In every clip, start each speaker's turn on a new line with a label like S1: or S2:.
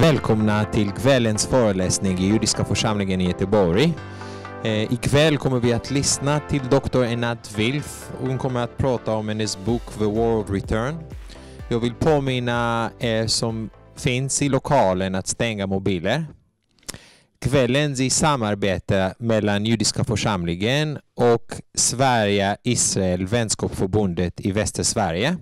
S1: Välkomna till kvällens föreläsning i judiska församlingen i Göteborg. Ikväll kommer vi att lyssna till Dr. Einat Wilf. Hon kommer att prata om hennes bok The War of Return. Jag vill påminna er som finns i lokalen att stänga mobiler. Kvällens i samarbete mellan judiska församlingen och Sverige-Israel vänskapsförbundet i västra Sverige.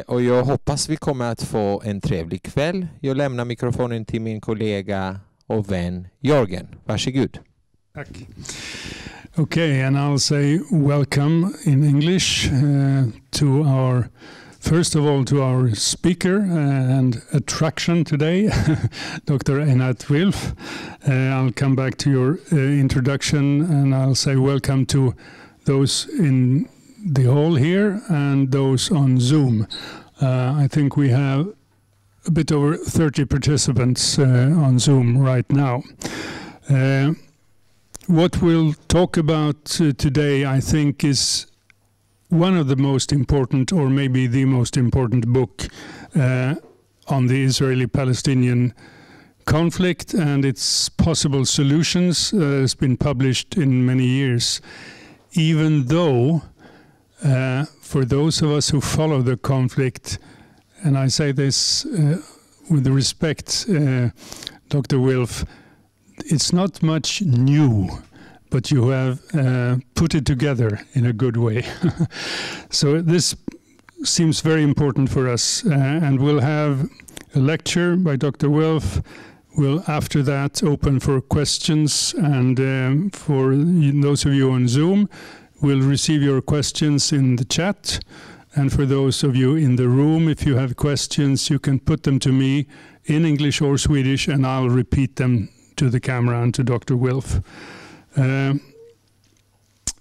S1: Och jag hoppas vi kommer att få en trevlig kväll. Jag lämnar mikrofonen till min kollega och vän Jörgen. Varsågod.
S2: Tack. Okay, and I'll say welcome in English to our, first of all, to our speaker and attraction today, Dr. Einat Wilf. I'll come back to your introduction, and I'll say welcome to those in the hall here and those on Zoom. I think we have a bit over 30 participants on Zoom right now. What we'll talk about today, I think, is one of the most important, or maybe the most important book on the Israeli-Palestinian conflict and its possible solutions that has been published in many years. Even though for those of us who follow the conflict, and I say this with respect, Dr. Wilf, it's not much new, but you have put it together in a good way. So this seems very important for us, and we'll have a lecture by Dr. Wilf. We'll after that open for questions, and for those of you on Zoom, we'll receive your questions in the chat. And for those of you in the room, if you have questions, you can put them to me in English or Swedish, and I'll repeat them to the camera and to Dr. Wilf.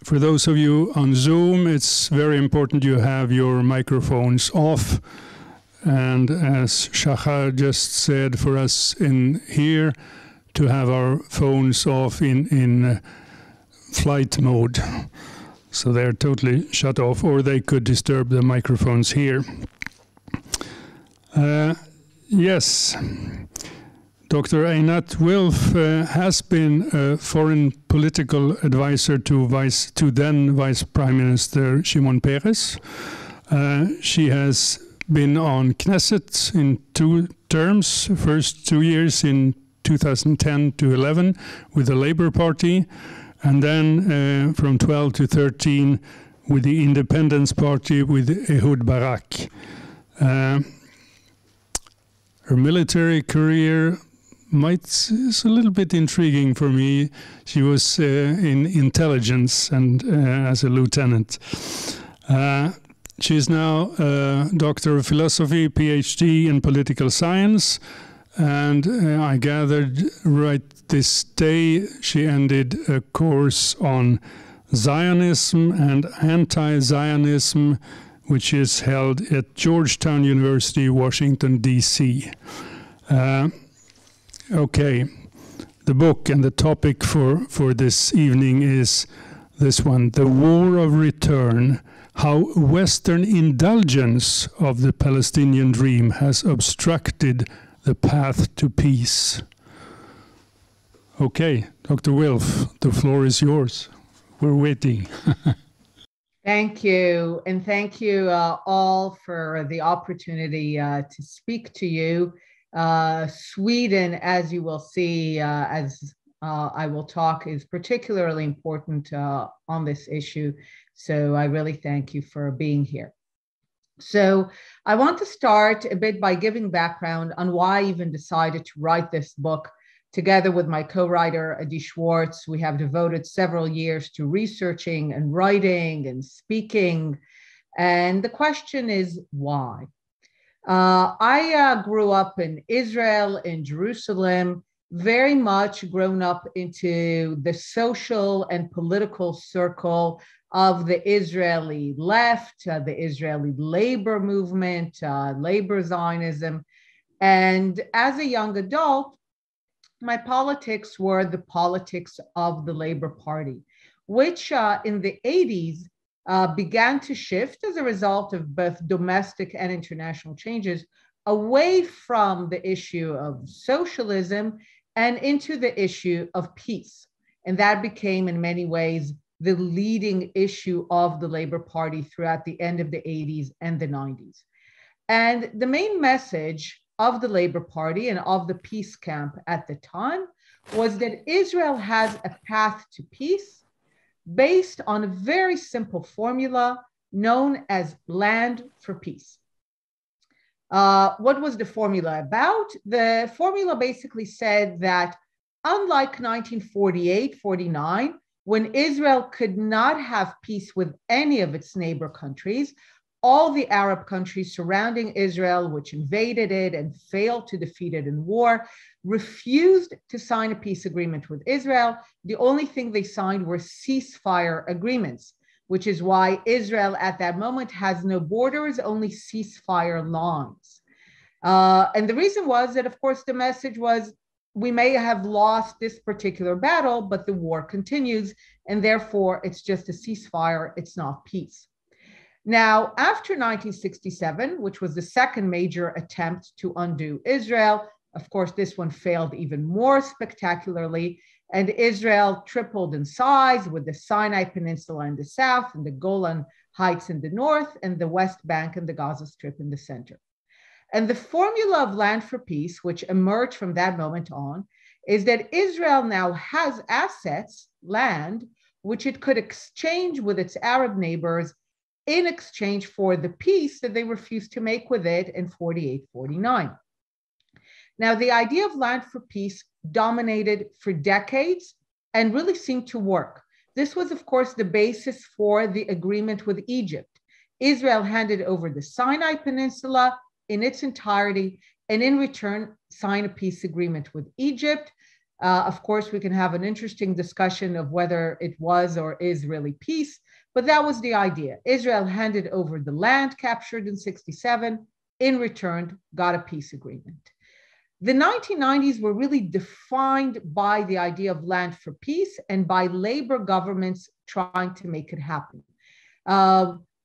S2: For those of you on Zoom, it's very important you have your microphones off. And as Shachar just said, for us in here, to have our phones off in flight mode. So they're totally shut off, or they could disturb the microphones here. Yes, Dr. Einat Wilf has been a foreign political advisor to then Vice Prime Minister Shimon Peres. She has been on Knesset in 2 terms, first 2 years in 2010 to 11 with the Labour Party, and then from 12 to 13 with the Independence Party with Ehud Barak. Her military career is a little bit intriguing for me. She was in intelligence and as a lieutenant. She is now a Doctor of Philosophy, PhD in Political Science, and I gathered right this day she ended a course on Zionism and anti-Zionism, which is held at Georgetown University, Washington, D.C. Okay, the book and the topic for this evening is this one, The War of Return, How Western Indulgence of the Palestinian Dream Has Obstructed the Path to Peace. Okay, Dr. Wilf, the floor is yours. We're waiting.
S3: Thank you, and thank you all for the opportunity to speak to you. Sweden, as you will see, as I will talk, is particularly important on this issue. So I really thank you for being here. So I want to start a bit by giving background on why I even decided to write this book. Together with my co-writer, Adi Schwartz, we have devoted several years to researching and writing and speaking. And the question is, why? I grew up in Israel, in Jerusalem, very much grown up into the social and political circle of the Israeli left, the Israeli labor movement, labor Zionism. And as a young adult, my politics were the politics of the Labor Party, which in the 80s began to shift as a result of both domestic and international changes away from the issue of socialism and into the issue of peace. And that became, in many ways, the leading issue of the Labor Party throughout the end of the 80s and the 90s. And the main message of the Labor Party and of the peace camp at the time was that Israel has a path to peace based on a very simple formula known as land for peace. What was the formula about? The formula basically said that unlike 1948-49, when Israel could not have peace with any of its neighbor countries, all the Arab countries surrounding Israel, which invaded it and failed to defeat it in war, refused to sign a peace agreement with Israel. The only thing they signed were ceasefire agreements, which is why Israel at that moment has no borders, only ceasefire lines. And the reason was that, of course, the message was, we may have lost this particular battle, but the war continues, and therefore it's just a ceasefire, it's not peace. Now, after 1967, which was the second major attempt to undo Israel, of course, this one failed even more spectacularly, and Israel tripled in size with the Sinai Peninsula in the south and the Golan Heights in the north and the West Bank and the Gaza Strip in the center. And the formula of land for peace, which emerged from that moment on, is that Israel now has assets, land, which it could exchange with its Arab neighbors in exchange for the peace that they refused to make with it in 48-49. Now, the idea of land for peace dominated for decades and really seemed to work. This was, of course, the basis for the agreement with Egypt. Israel handed over the Sinai Peninsula in its entirety, and in return, sign a peace agreement with Egypt. Of course, we can have an interesting discussion of whether it was or is really peace, but that was the idea. Israel handed over the land captured in 67, in return, got a peace agreement. The 1990s were really defined by the idea of land for peace and by labor governments trying to make it happen.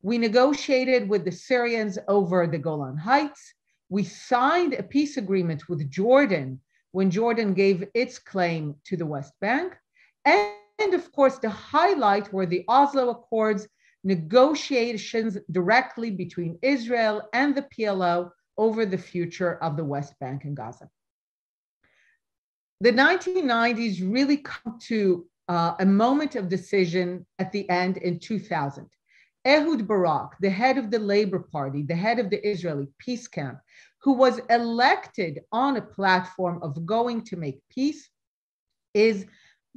S3: We negotiated with the Syrians over the Golan Heights. We signed a peace agreement with Jordan when Jordan gave its claim to the West Bank. And of course, the highlight were the Oslo Accords, negotiations directly between Israel and the PLO over the future of the West Bank and Gaza. The 1990s really come to a moment of decision at the end in 2000. Ehud Barak, the head of the Labor Party, the head of the Israeli peace camp, who was elected on a platform of going to make peace, is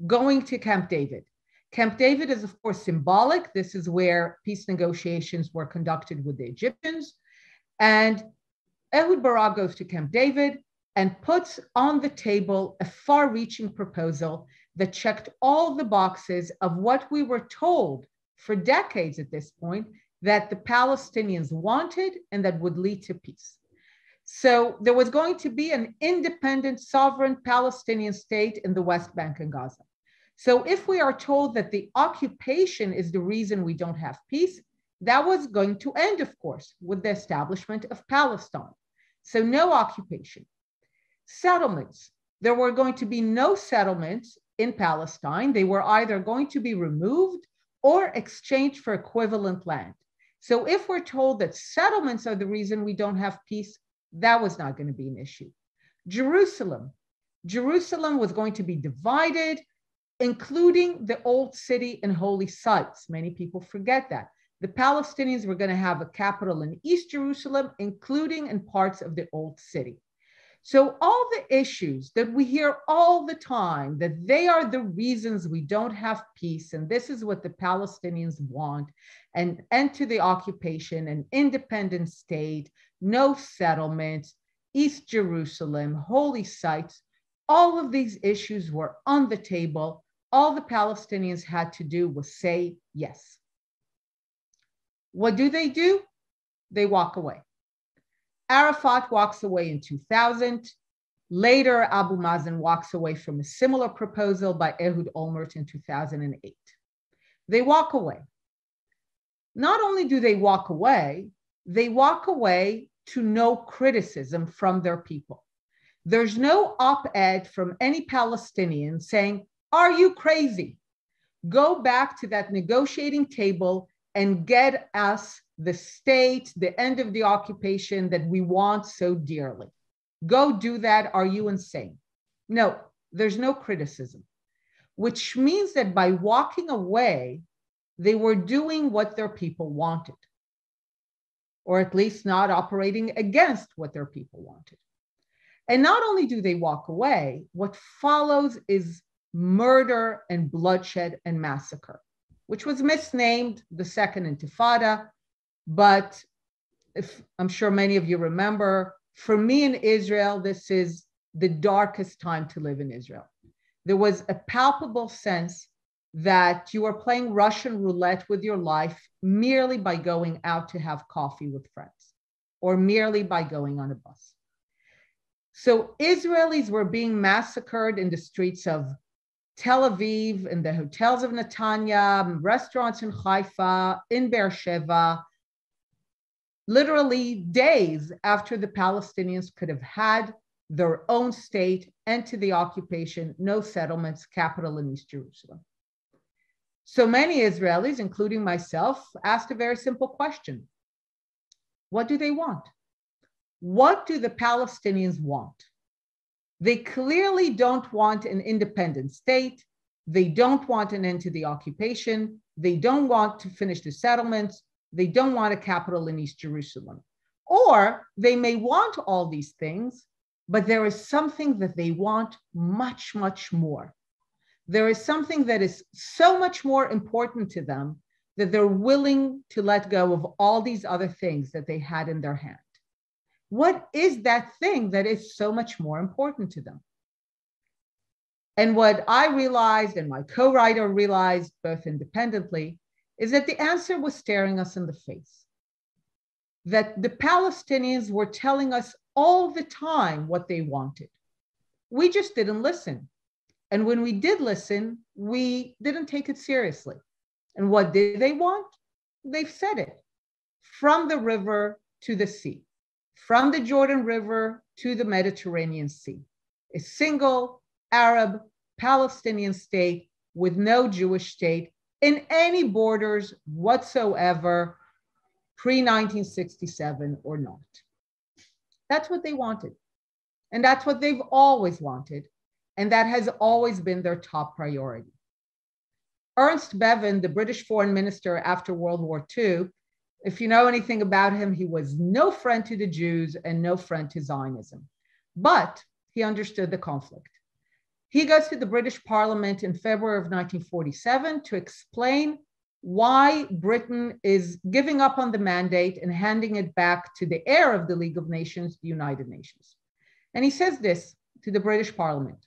S3: going to Camp David. Camp David is, of course, symbolic. This is where peace negotiations were conducted with the Egyptians. And Ehud Barak goes to Camp David and puts on the table a far-reaching proposal that checked all the boxes of what we were told for decades at this point that the Palestinians wanted and that would lead to peace. So there was going to be an independent, sovereign Palestinian state in the West Bank and Gaza. So if we are told that the occupation is the reason we don't have peace, that was going to end, of course, with the establishment of Palestine. So no occupation. Settlements. There were going to be no settlements in Palestine. They were either going to be removed or exchanged for equivalent land. So if we're told that settlements are the reason we don't have peace, that was not going to be an issue. Jerusalem. Jerusalem was going to be divided, including the old city and holy sites. Many people forget that. The Palestinians were going to have a capital in East Jerusalem, including in parts of the old city. So all the issues that we hear all the time, that they are the reasons we don't have peace, and this is what the Palestinians want, and end to the occupation, an independent state, no settlements, East Jerusalem, holy sites, all of these issues were on the table. All the Palestinians had to do was say yes. What do? They walk away. Arafat walks away in 2000. Later, Abu Mazen walks away from a similar proposal by Ehud Olmert in 2008. They walk away. Not only do they walk away to no criticism from their people. There's no op-ed from any Palestinian saying, are you crazy? Go back to that negotiating table and get us the state, the end of the occupation that we want so dearly. Go do that. Are you insane? No, there's no criticism, which means that by walking away, they were doing what their people wanted, or at least not operating against what their people wanted. And not only do they walk away, what follows is murder and bloodshed and massacre, which was misnamed the Second Intifada. But if I'm sure many of you remember, for me in Israel, this is the darkest time to live in Israel. There was a palpable sense that you are playing Russian roulette with your life merely by going out to have coffee with friends or merely by going on a bus. So Israelis were being massacred in the streets of Tel Aviv, in the hotels of Netanya, restaurants in Haifa, in Beersheba, literally days after the Palestinians could have had their own state, end to the occupation, no settlements, capital in East Jerusalem. So many Israelis, including myself, asked a very simple question. What do they want? What do the Palestinians want? They clearly don't want an independent state. They don't want an end to the occupation. They don't want to finish the settlements. They don't want a capital in East Jerusalem. Or they may want all these things, but there is something that they want much, much more. There is something that is so much more important to them that they're willing to let go of all these other things that they had in their hand. What is that thing that is so much more important to them? And what I realized and my co-writer realized both independently is that the answer was staring us in the face. That the Palestinians were telling us all the time what they wanted. We just didn't listen. And when we did listen, we didn't take it seriously. And what did they want? They've said it. From the river to the sea, from the Jordan River to the Mediterranean Sea, a single Arab Palestinian state with no Jewish state in any borders whatsoever, pre-1967 or not. That's what they wanted. And that's what they've always wanted. And that has always been their top priority. Ernst Bevin, the British foreign minister after World War II, if you know anything about him, he was no friend to the Jews and no friend to Zionism. But he understood the conflict. He goes to the British Parliament in February of 1947 to explain why Britain is giving up on the mandate and handing it back to the heir of the League of Nations, the United Nations. And he says this to the British Parliament: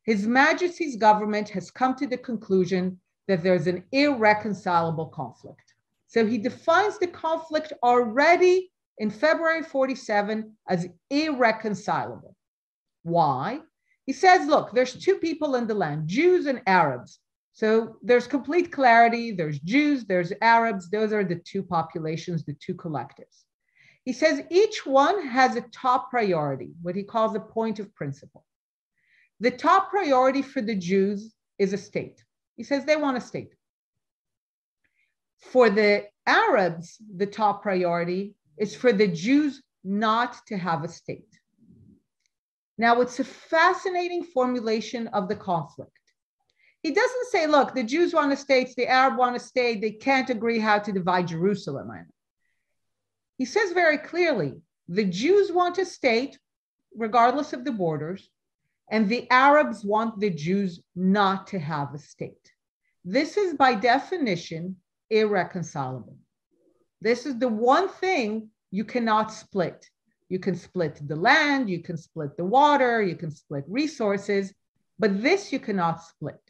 S3: His Majesty's government has come to the conclusion that there's an irreconcilable conflict. So he defines the conflict already in February 47 as irreconcilable. Why? He says, look, there's two people in the land, Jews and Arabs. So there's complete clarity. There's Jews, there's Arabs. Those are the two populations, the two collectives. He says each one has a top priority, what he calls a point of principle. The top priority for the Jews is a state. He says they want a state. For the Arabs, the top priority is for the Jews not to have a state. Now, it's a fascinating formulation of the conflict. He doesn't say, look, the Jews want a state, the Arab want a state, they can't agree how to divide Jerusalem. He says very clearly, the Jews want a state, regardless of the borders, and the Arabs want the Jews not to have a state. This is by definition irreconcilable. This is the one thing you cannot split. You can split the land, you can split the water, you can split resources, but this you cannot split.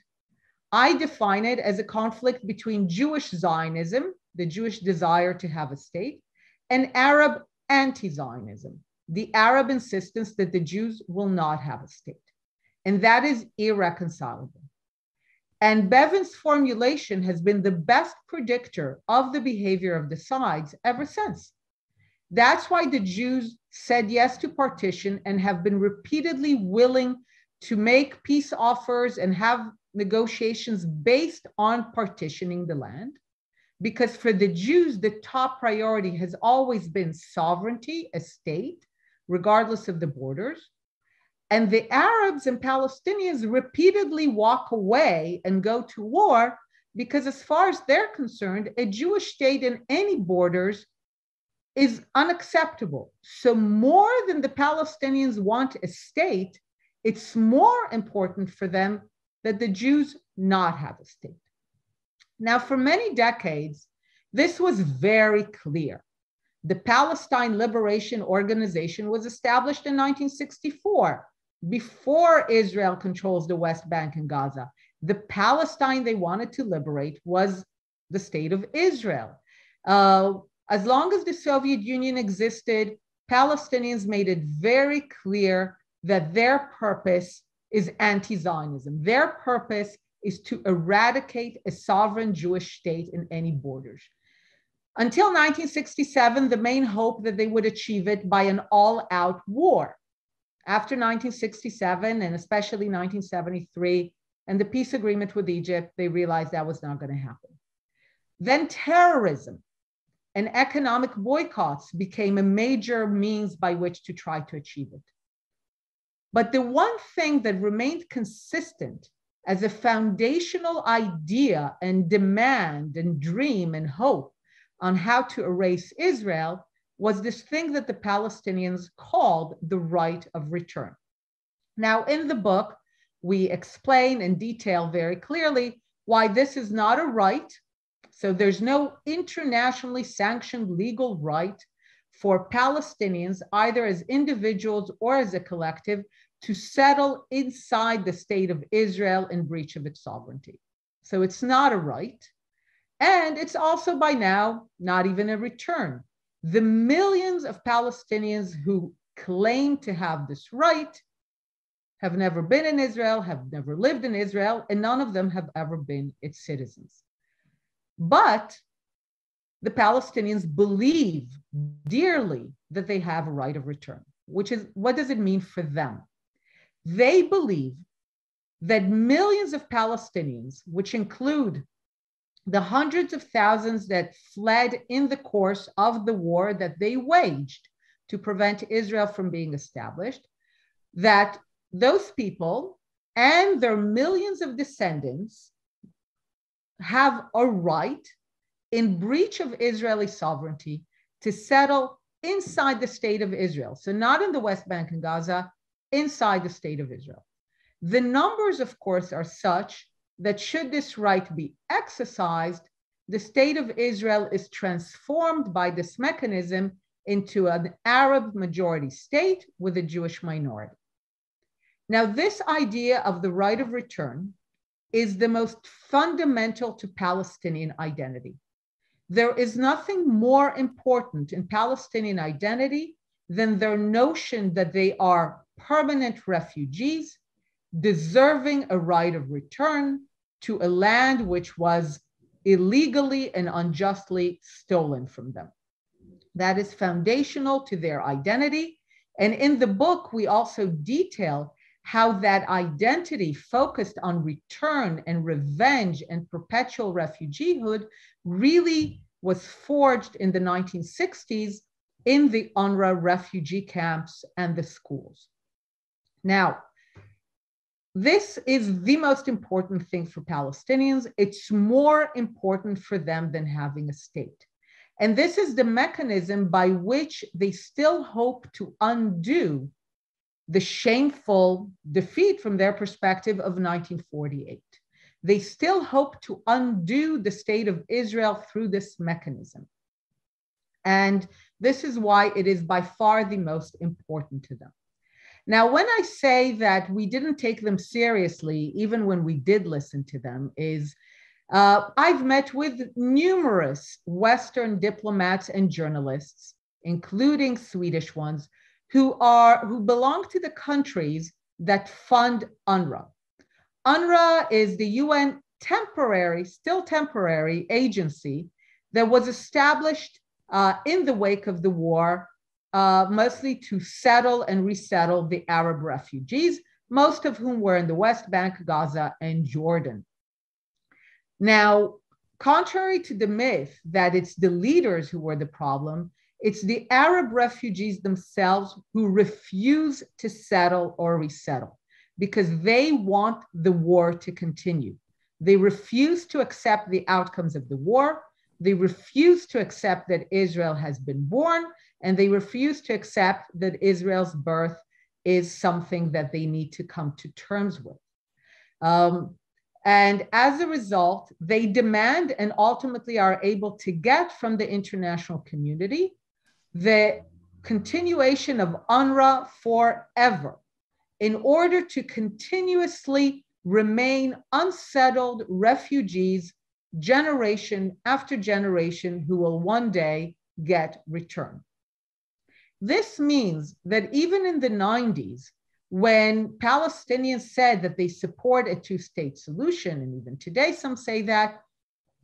S3: I define it as a conflict between Jewish Zionism, the Jewish desire to have a state, and Arab anti-Zionism, the Arab insistence that the Jews will not have a state. And that is irreconcilable. And Bevin's formulation has been the best predictor of the behavior of the sides ever since. That's why the Jews said yes to partition and have been repeatedly willing to make peace offers and have negotiations based on partitioning the land. Because for the Jews, the top priority has always been sovereignty, a state, regardless of the borders. And the Arabs and Palestinians repeatedly walk away and go to war because, as far as they're concerned, a Jewish state in any borders is unacceptable. So more than the Palestinians want a state, it's more important for them that the Jews not have a state. Now, for many decades, this was very clear. The Palestine Liberation Organization was established in 1964, before Israel controls the West Bank and Gaza. The Palestine they wanted to liberate was the state of Israel. As long as the Soviet Union existed, Palestinians made it very clear that their purpose is anti-Zionism. Their purpose is to eradicate a sovereign Jewish state in any borders. Until 1967, the main hope that they would achieve it by an all-out war. After 1967, and especially 1973, and the peace agreement with Egypt, they realized that was not going to happen. Then terrorism and economic boycotts became a major means by which to try to achieve it. But the one thing that remained consistent as a foundational idea and demand and dream and hope on how to erase Israel was this thing that the Palestinians called the right of return. Now, in the book, we explain and detail very clearly why this is not a right. So there's no internationally sanctioned legal right for Palestinians, either as individuals or as a collective, to settle inside the state of Israel in breach of its sovereignty. So it's not a right. And it's also by now not even a return. The millions of Palestinians who claim to have this right have never been in Israel, have never lived in Israel, and none of them have ever been its citizens. But the Palestinians believe dearly that they have a right of return, which is, what does it mean for them? They believe that millions of Palestinians, which include the hundreds of thousands that fled in the course of the war that they waged to prevent Israel from being established, that those people and their millions of descendants have a right, in breach of Israeli sovereignty, to settle inside the state of Israel. So not in the West Bank and Gaza, inside the state of Israel. The numbers, of course, are such that should this right be exercised, the state of Israel is transformed by this mechanism into an Arab majority state with a Jewish minority. Now, this idea of the right of return is the most fundamental to Palestinian identity. There is nothing more important in Palestinian identity than their notion that they are permanent refugees, deserving a right of return to a land which was illegally and unjustly stolen from them. That is foundational to their identity. And in the book, we also detail how that identity focused on return and revenge and perpetual refugeehood really was forged in the 1960s in the UNRWA refugee camps and the schools. Now, this is the most important thing for Palestinians. It's more important for them than having a state. And this is the mechanism by which they still hope to undo the shameful defeat from their perspective of 1948. They still hope to undo the state of Israel through this mechanism. And this is why it is by far the most important to them. Now, when I say that we didn't take them seriously, even when we did listen to them, is I've met with numerous Western diplomats and journalists, including Swedish ones, who belong to the countries that fund UNRWA. UNRWA is the UN still temporary agency that was established in the wake of the war, mostly to settle and resettle the Arab refugees, most of whom were in the West Bank, Gaza, and Jordan. Now, contrary to the myth that it's the leaders who were the problem, it's the Arab refugees themselves who refuse to settle or resettle because they want the war to continue. They refuse to accept the outcomes of the war. They refuse to accept that Israel has been born, and they refuse to accept that Israel's birth is something that they need to come to terms with. And as a result, they demand and ultimately are able to get from the international community the continuation of UNRWA forever in order to continuously remain unsettled refugees generation after generation who will one day get returned. This means that even in the 90s, when Palestinians said that they support a two-state solution, and even today some say that,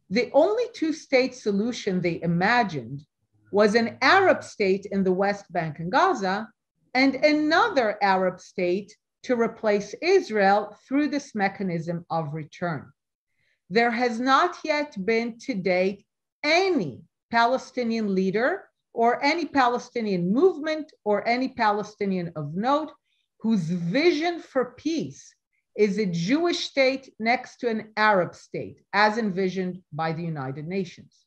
S3: the only two-state solution they imagined was an Arab state in the West Bank and Gaza and another Arab state to replace Israel through this mechanism of return. There has not yet been to date any Palestinian leader or any Palestinian movement or any Palestinian of note whose vision for peace is a Jewish state next to an Arab state, as envisioned by the United Nations.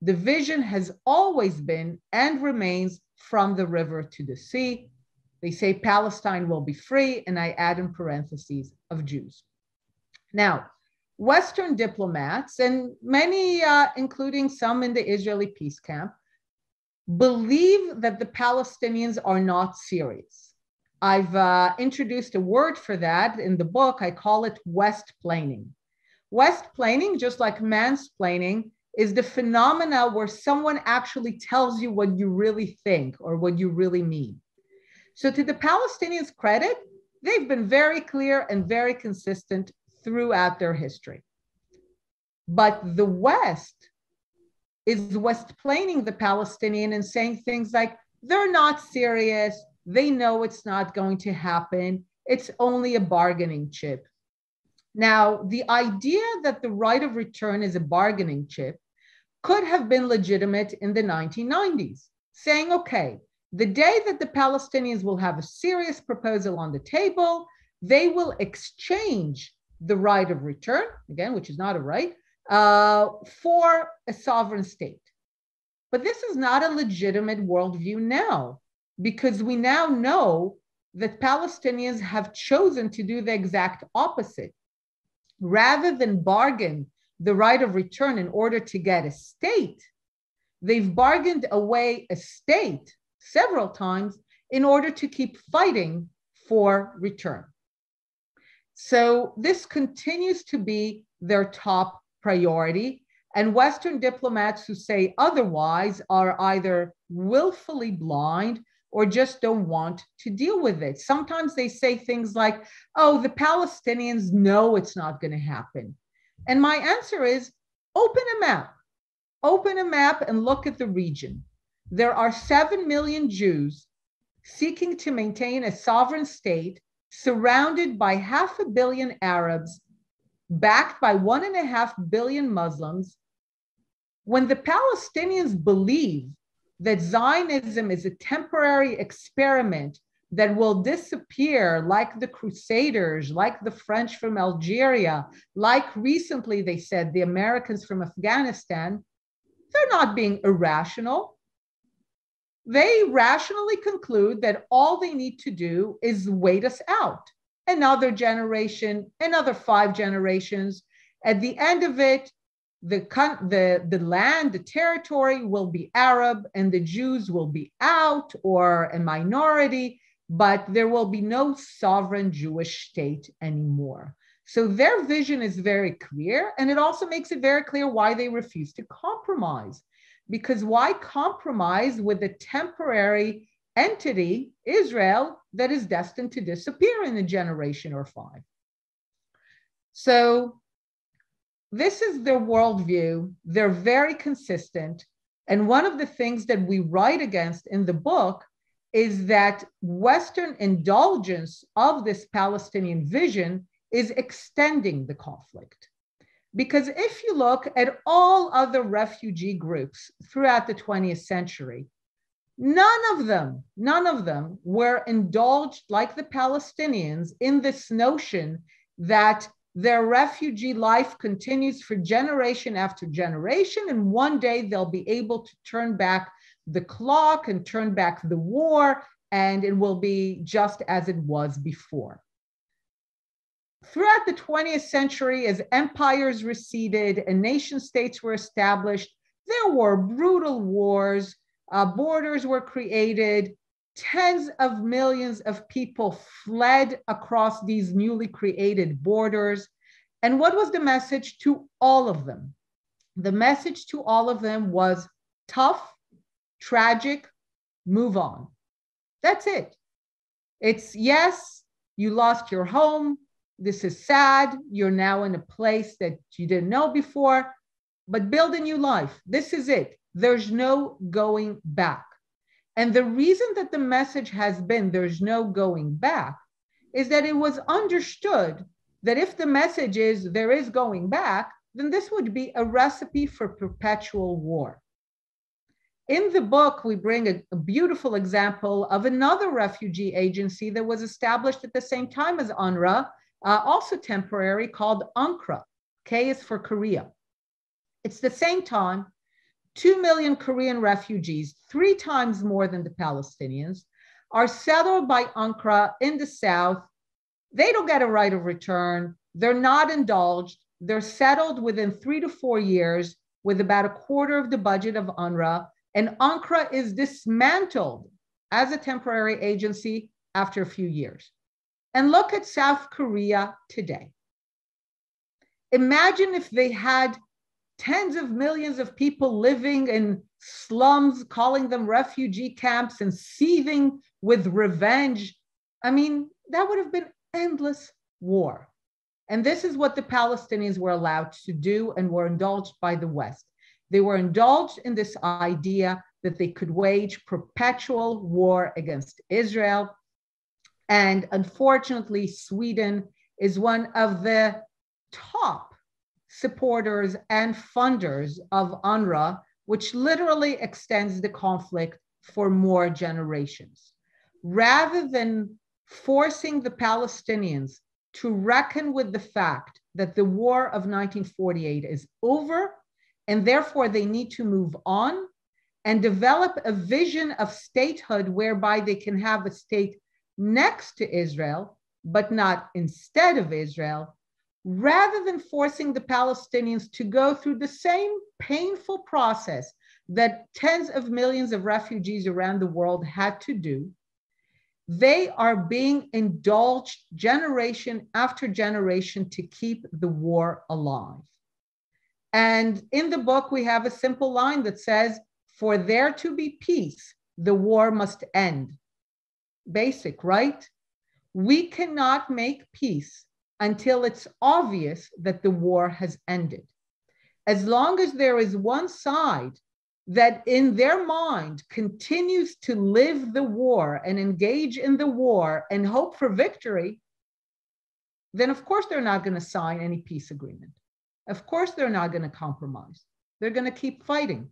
S3: The vision has always been and remains from the river to the sea. They say Palestine will be free, and I add in parentheses of Jews. Now, Western diplomats, and many, including some in the Israeli peace camp, believe that the Palestinians are not serious. I've introduced a word for that in the book. I call it Westplaining. Westplaining, just like mansplaining, is the phenomena where someone actually tells you what you really think or what you really mean. So to the Palestinians' credit, they've been very clear and very consistent throughout their history. But the West is Westplaining the Palestinian and saying things like, they're not serious, they know it's not going to happen, it's only a bargaining chip. Now, the idea that the right of return is a bargaining chip could have been legitimate in the 1990s, saying, okay, the day that the Palestinians will have a serious proposal on the table, they will exchange the right of return, again, which is not a right, for a sovereign state. But this is not a legitimate worldview now, because we now know that Palestinians have chosen to do the exact opposite. Rather than bargain the right of return in order to get a state, they've bargained away a state several times in order to keep fighting for return. So this continues to be their top priority, and Western diplomats who say otherwise are either willfully blind or just don't want to deal with it. Sometimes they say things like, oh, the Palestinians know it's not going to happen. And my answer is, open a map and look at the region. There are 7 million Jews seeking to maintain a sovereign state surrounded by 500 million Arabs, backed by 1.5 billion Muslims. When the Palestinians believe that Zionism is a temporary experiment that will disappear like the Crusaders, like the French from Algeria, like recently they said the Americans from Afghanistan, they're not being irrational. They rationally conclude that all they need to do is wait us out. Another generation, another 5 generations. At the end of it, the land, the territory will be Arab and the Jews will be out or a minority, but there will be no sovereign Jewish state anymore. So their vision is very clear, and it also makes it very clear why they refuse to compromise. Because why compromise with a temporary entity, Israel, that is destined to disappear in a generation or 5? So this is their worldview. They're very consistent. And one of the things that we write against in the book is that Western indulgence of this Palestinian vision is extending the conflict. Because if you look at all other refugee groups throughout the 20th century, none of them were indulged like the Palestinians in this notion that their refugee life continues for generation after generation, and one day they'll be able to turn back the clock and turn back the war, and it will be just as it was before. Throughout the 20th century, as empires receded and nation states were established, there were brutal wars, borders were created, tens of millions of people fled across these newly created borders. And what was the message to all of them? The message to all of them was tough, tragic, move on. That's it. It's, yes, you lost your home. This is sad. You're now in a place that you didn't know before, but build a new life. This is it. There's no going back. And the reason that the message has been there's no going back is that it was understood that if the message is there is going back, then this would be a recipe for perpetual war. In the book, we bring a beautiful example of another refugee agency that was established at the same time as UNRWA, also temporary, called UNCRA. K is for Korea. It's the same time. 2 million Korean refugees, 3 times more than the Palestinians, are settled by UNCRA in the south. They don't get a right of return. They're not indulged. They're settled within 3 to 4 years with about a quarter of the budget of UNRWA. And UNCRA is dismantled as a temporary agency after a few years. And look at South Korea today. Imagine if they had tens of millions of people living in slums, calling them refugee camps and seething with revenge. I mean, that would have been endless war. And this is what the Palestinians were allowed to do and were indulged by the West. They were indulged in this idea that they could wage perpetual war against Israel. And unfortunately, Sweden is one of the top supporters and funders of UNRWA, which literally extends the conflict for more generations. Rather than forcing the Palestinians to reckon with the fact that the war of 1948 is over, and therefore they need to move on and develop a vision of statehood whereby they can have a state next to Israel, but not instead of Israel, rather than forcing the Palestinians to go through the same painful process that tens of millions of refugees around the world had to do, they are being indulged generation after generation to keep the war alive. And in the book, we have a simple line that says, for there to be peace, the war must end. Basic, right? We cannot make peace until it's obvious that the war has ended. As long as there is one side that in their mind continues to live the war and engage in the war and hope for victory, then of course they're not going to sign any peace agreement. Of course they're not going to compromise. They're going to keep fighting.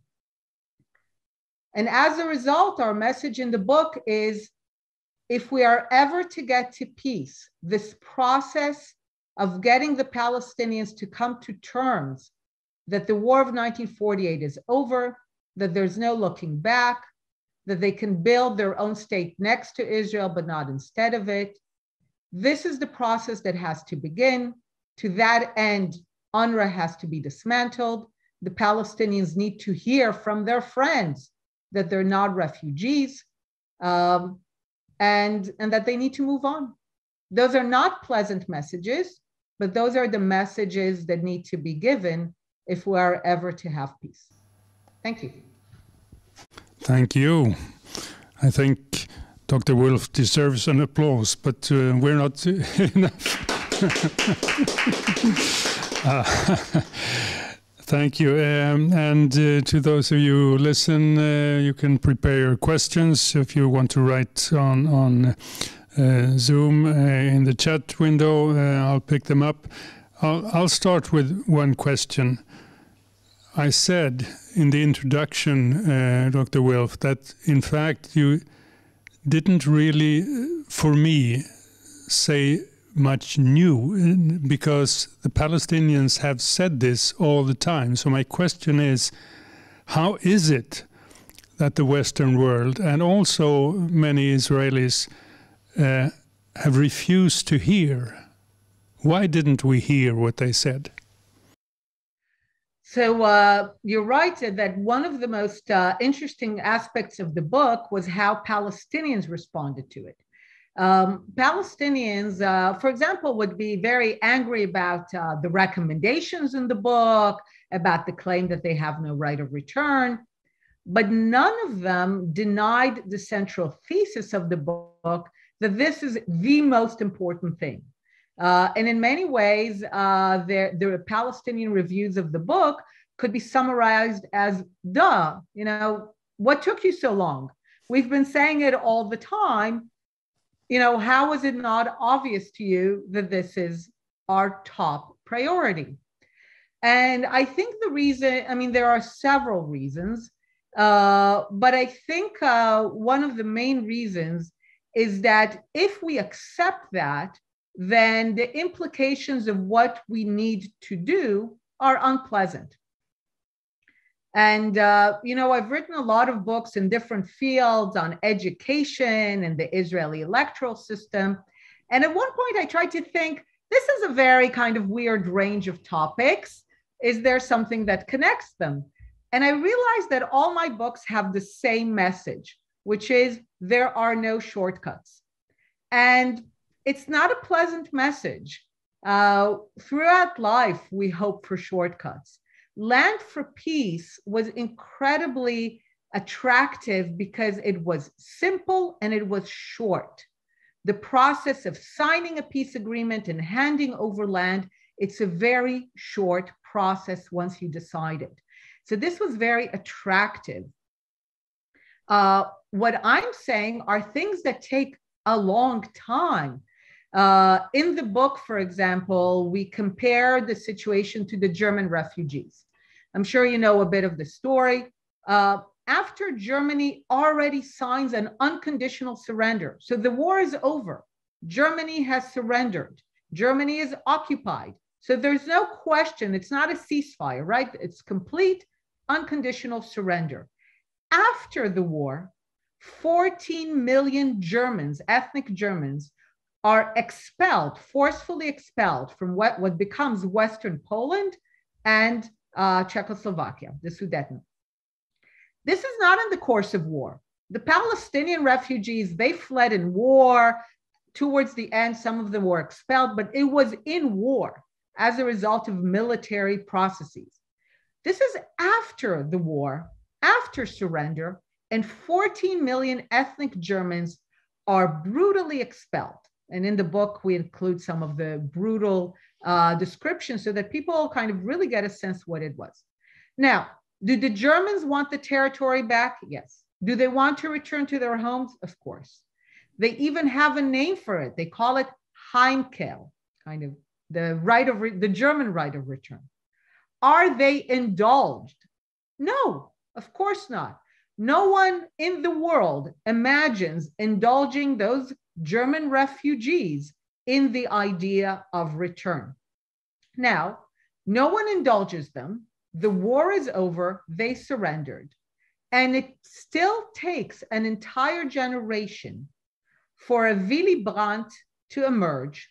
S3: And as a result, our message in the book is, if we are ever to get to peace, this process of getting the Palestinians to come to terms that the war of 1948 is over, that there's no looking back, that they can build their own state next to Israel, but not instead of it. This is the process that has to begin. To that end, UNRWA has to be dismantled. The Palestinians need to hear from their friends that they're not refugees, and that they need to move on. Those are not pleasant messages, but those are the messages that need to be given if we are ever to have peace. Thank you.
S2: Thank you. I think Dr. Wilf deserves an applause, but we're not enough. Thank you. And to those of you who listen, you can prepare your questions if you want to write on Zoom in the chat window. I'll pick them up. I'll start with one question. I said in the introduction, Dr. Wilf, that in fact you didn't really, for me, say much new, because the Palestinians have said this all the time. So my question is, how is it that the Western world and also many Israelis have refused to hear? Why didn't we hear what they said?
S3: So you're right that one of the most interesting aspects of the book was how Palestinians responded to it. Palestinians, for example, would be very angry about the recommendations in the book, about the claim that they have no right of return, but none of them denied the central thesis of the book, that this is the most important thing. And in many ways, the Palestinian reviews of the book could be summarized as, duh, you know, what took you so long? We've been saying it all the time. You know, how is it not obvious to you that this is our top priority? And I think the reason, I mean, there are several reasons, but I think one of the main reasons is that if we accept that, then the implications of what we need to do are unpleasant. And, you know, I've written a lot of books in different fields on education and the Israeli electoral system. And at one point I tried to think, this is a very kind of weird range of topics. Is there something that connects them? And I realized that all my books have the same message, which is there are no shortcuts. And it's not a pleasant message. Throughout life, we hope for shortcuts. Land for Peace was incredibly attractive because it was simple and it was short. The process of signing a peace agreement and handing over land, it's a very short process once you decide it. So this was very attractive. What I'm saying are things that take a long time. In the book, for example, we compare the situation to the German refugees. I'm sure you know a bit of the story. After Germany already signs an unconditional surrender, so the war is over. Germany has surrendered. Germany is occupied. So there's no question, it's not a ceasefire, right? It's complete unconditional surrender. After the war, 14 million Germans, ethnic Germans, are expelled, forcefully expelled from what becomes Western Poland and Czechoslovakia, the Sudeten. This is not in the course of war. The Palestinian refugees, they fled in war. Towards the end, some of them were expelled, but it was in war as a result of military processes. This is after the war, after surrender, and 14 million ethnic Germans are brutally expelled. And in the book, we include some of the brutal descriptions so that people kind of really get a sense what it was. Now, do the Germans want the territory back? Yes. Do they want to return to their homes? Of course. They even have a name for it. They call it Heimkehr, kind of the German right of return. Are they indulged? No, of course not. No one in the world imagines indulging those German refugees in the idea of return. Now, no one indulges them. The war is over. They surrendered. And it still takes an entire generation for a Willy Brandt to emerge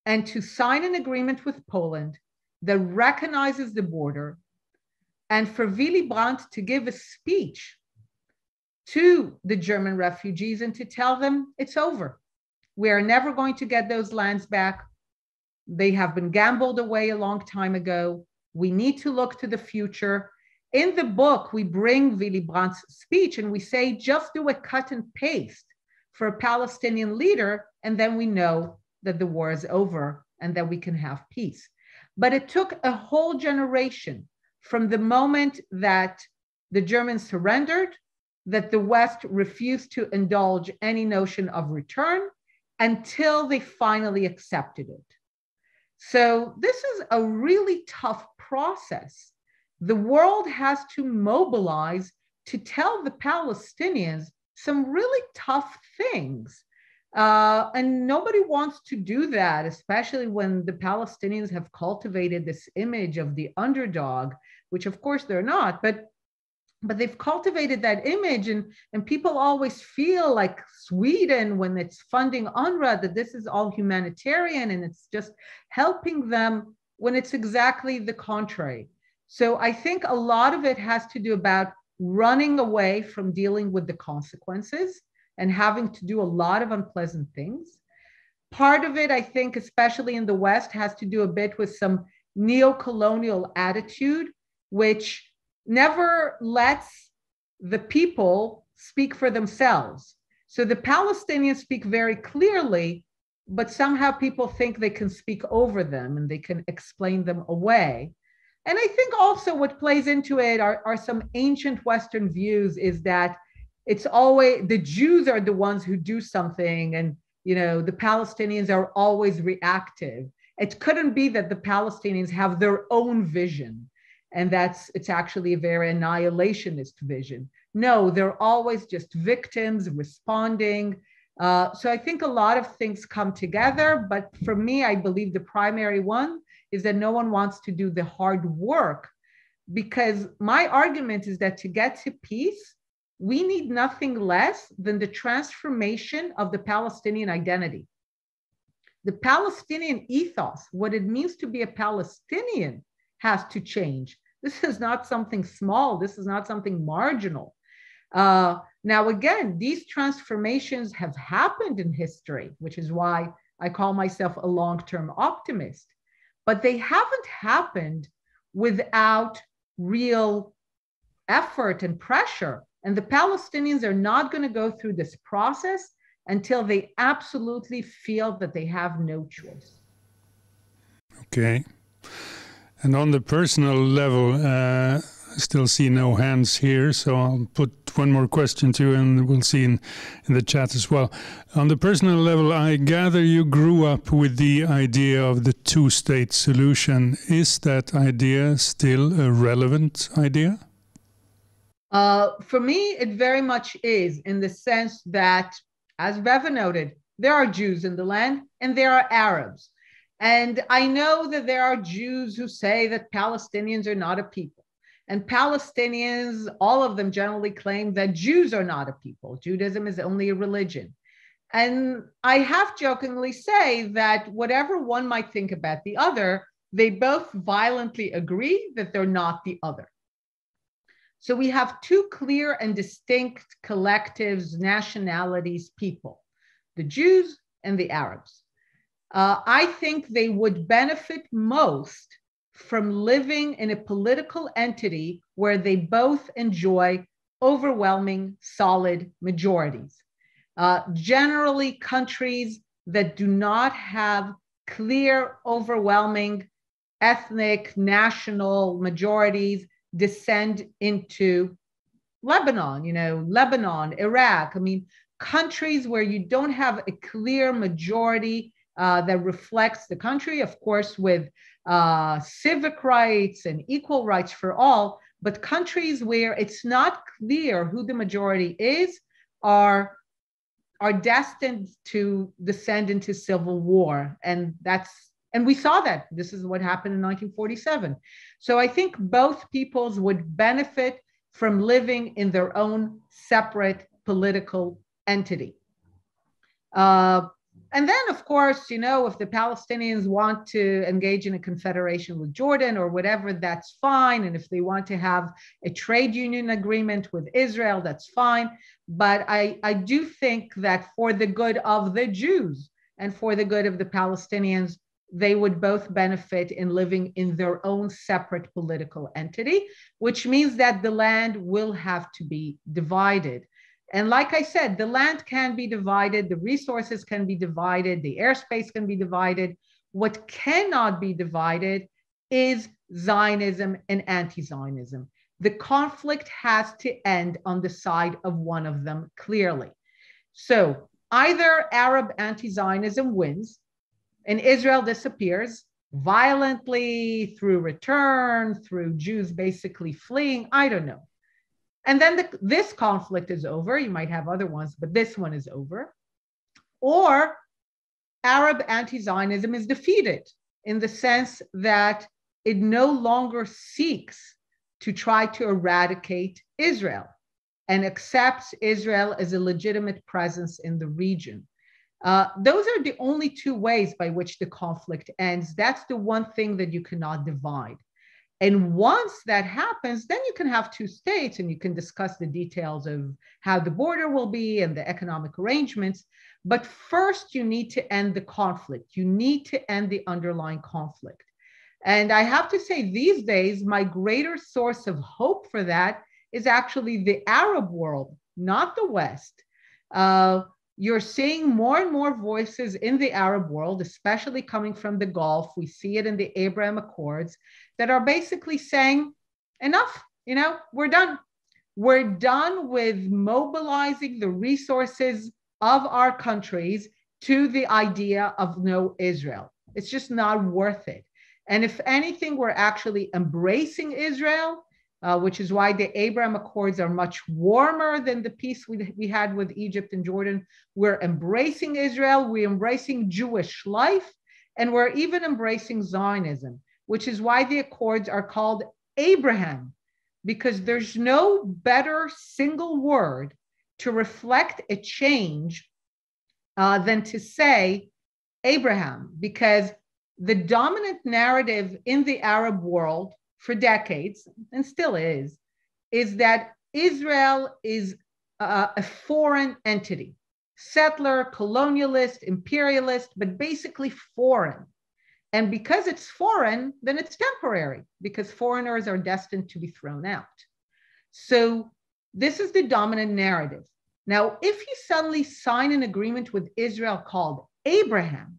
S3: and to sign an agreement with Poland that recognizes the border, and for Willy Brandt to give a speech to the German refugees and to tell them it's over. We are never going to get those lands back. They have been gambled away a long time ago. We need to look to the future. In the book, we bring Willy Brandt's speech and we say, just do a cut and paste for a Palestinian leader, and then we know that the war is over and that we can have peace. But it took a whole generation from the moment that the Germans surrendered, that the West refused to indulge any notion of return until they finally accepted it. So this is a really tough process. The world has to mobilize to tell the Palestinians some really tough things. And nobody wants to do that, especially when the Palestinians have cultivated this image of the underdog, which of course they're not, but they've cultivated that image, and people always feel like Sweden, when it's funding UNRWA, that this is all humanitarian and it's just helping them, when it's exactly the contrary. So I think a lot of it has to do about running away from dealing with the consequences and having to do a lot of unpleasant things. Part of it, I think, especially in the West, has to do a bit with some neo-colonial attitude, which never lets the people speak for themselves. So the Palestinians speak very clearly, but somehow people think they can speak over them and they can explain them away. And I think also what plays into it are some ancient Western views, is that it's always the Jews are the ones who do something, and the Palestinians are always reactive. It couldn't be that the Palestinians have their own vision, and it's actually a very annihilationist vision. No, they're always just victims responding. So I think a lot of things come together, but for me, I believe the primary one is that no one wants to do the hard work, because my argument is that to get to peace, we need nothing less than the transformation of the Palestinian identity. The Palestinian ethos, what it means to be a Palestinian, has to change. This is not something small. This is not something marginal. Now, again, these transformations have happened in history, which is why I call myself a long-term optimist. But they haven't happened without real effort and pressure. And the Palestinians are not going to go through this process until they absolutely feel that they have no choice.
S2: Okay. And on the personal level, I still see no hands here, so I'll put one more question to you, and we'll see in the chat as well. On the personal level, I gather you grew up with the idea of the two-state solution. Is that idea still a relevant idea?
S3: For me, it very much is, in the sense that, as Reva noted, there are Jews in the land and there are Arabs. And I know that there are Jews who say that Palestinians are not a people. And Palestinians, all of them generally claim that Jews are not a people. Judaism is only a religion. And I half jokingly say that whatever one might think about the other, they both violently agree that they're not the other. So we have two clear and distinct collectives, nationalities, people, the Jews and the Arabs. I think they would benefit most from living in a political entity where they both enjoy overwhelming, solid majorities. Generally, countries that do not have clear, overwhelming ethnic, national majorities descend into Lebanon, Lebanon, Iraq. I mean, countries where you don't have a clear majority that reflects the country, of course, with civic rights and equal rights for all, but countries where it's not clear who the majority is are destined to descend into civil war. And we saw that. This is what happened in 1947. So I think both peoples would benefit from living in their own separate political entity. And then, of course, if the Palestinians want to engage in a confederation with Jordan or whatever, that's fine. And if they want to have a trade union agreement with Israel, that's fine. But I do think that for the good of the Jews and for the good of the Palestinians, they would both benefit in living in their own separate political entity, which means that the land will have to be divided. And like I said, the land can be divided, the resources can be divided, the airspace can be divided. What cannot be divided is Zionism and anti-Zionism. The conflict has to end on the side of one of them clearly. So either Arab anti-Zionism wins and Israel disappears violently through return, through Jews basically fleeing, I don't know. And then this conflict is over. You might have other ones, but this one is over. Or Arab anti-Zionism is defeated in the sense that it no longer seeks to try to eradicate Israel and accepts Israel as a legitimate presence in the region. Those are the only two ways by which the conflict ends. That's the one thing that you cannot divide. And once that happens, then you can have two states and you can discuss the details of how the border will be and the economic arrangements. But first, you need to end the conflict. You need to end the underlying conflict. And I have to say, these days, my greater source of hope for that is actually the Arab world, not the West. You're seeing more and more voices in the Arab world, especially coming from the Gulf. We see it in the Abraham Accords that are basically saying, enough, we're done. We're done with mobilizing the resources of our countries to the idea of no Israel. It's just not worth it. And if anything, we're actually embracing Israel, which is why the Abraham Accords are much warmer than the peace we had with Egypt and Jordan. We're embracing Israel, we're embracing Jewish life, and we're even embracing Zionism, which is why the Accords are called Abraham, because there's no better single word to reflect a change than to say Abraham, because the dominant narrative in the Arab world for decades, and still is that Israel is a foreign entity, settler, colonialist, imperialist, but basically foreign. And because it's foreign, then it's temporary, because foreigners are destined to be thrown out. So this is the dominant narrative. Now, if you suddenly sign an agreement with Israel called Abraham,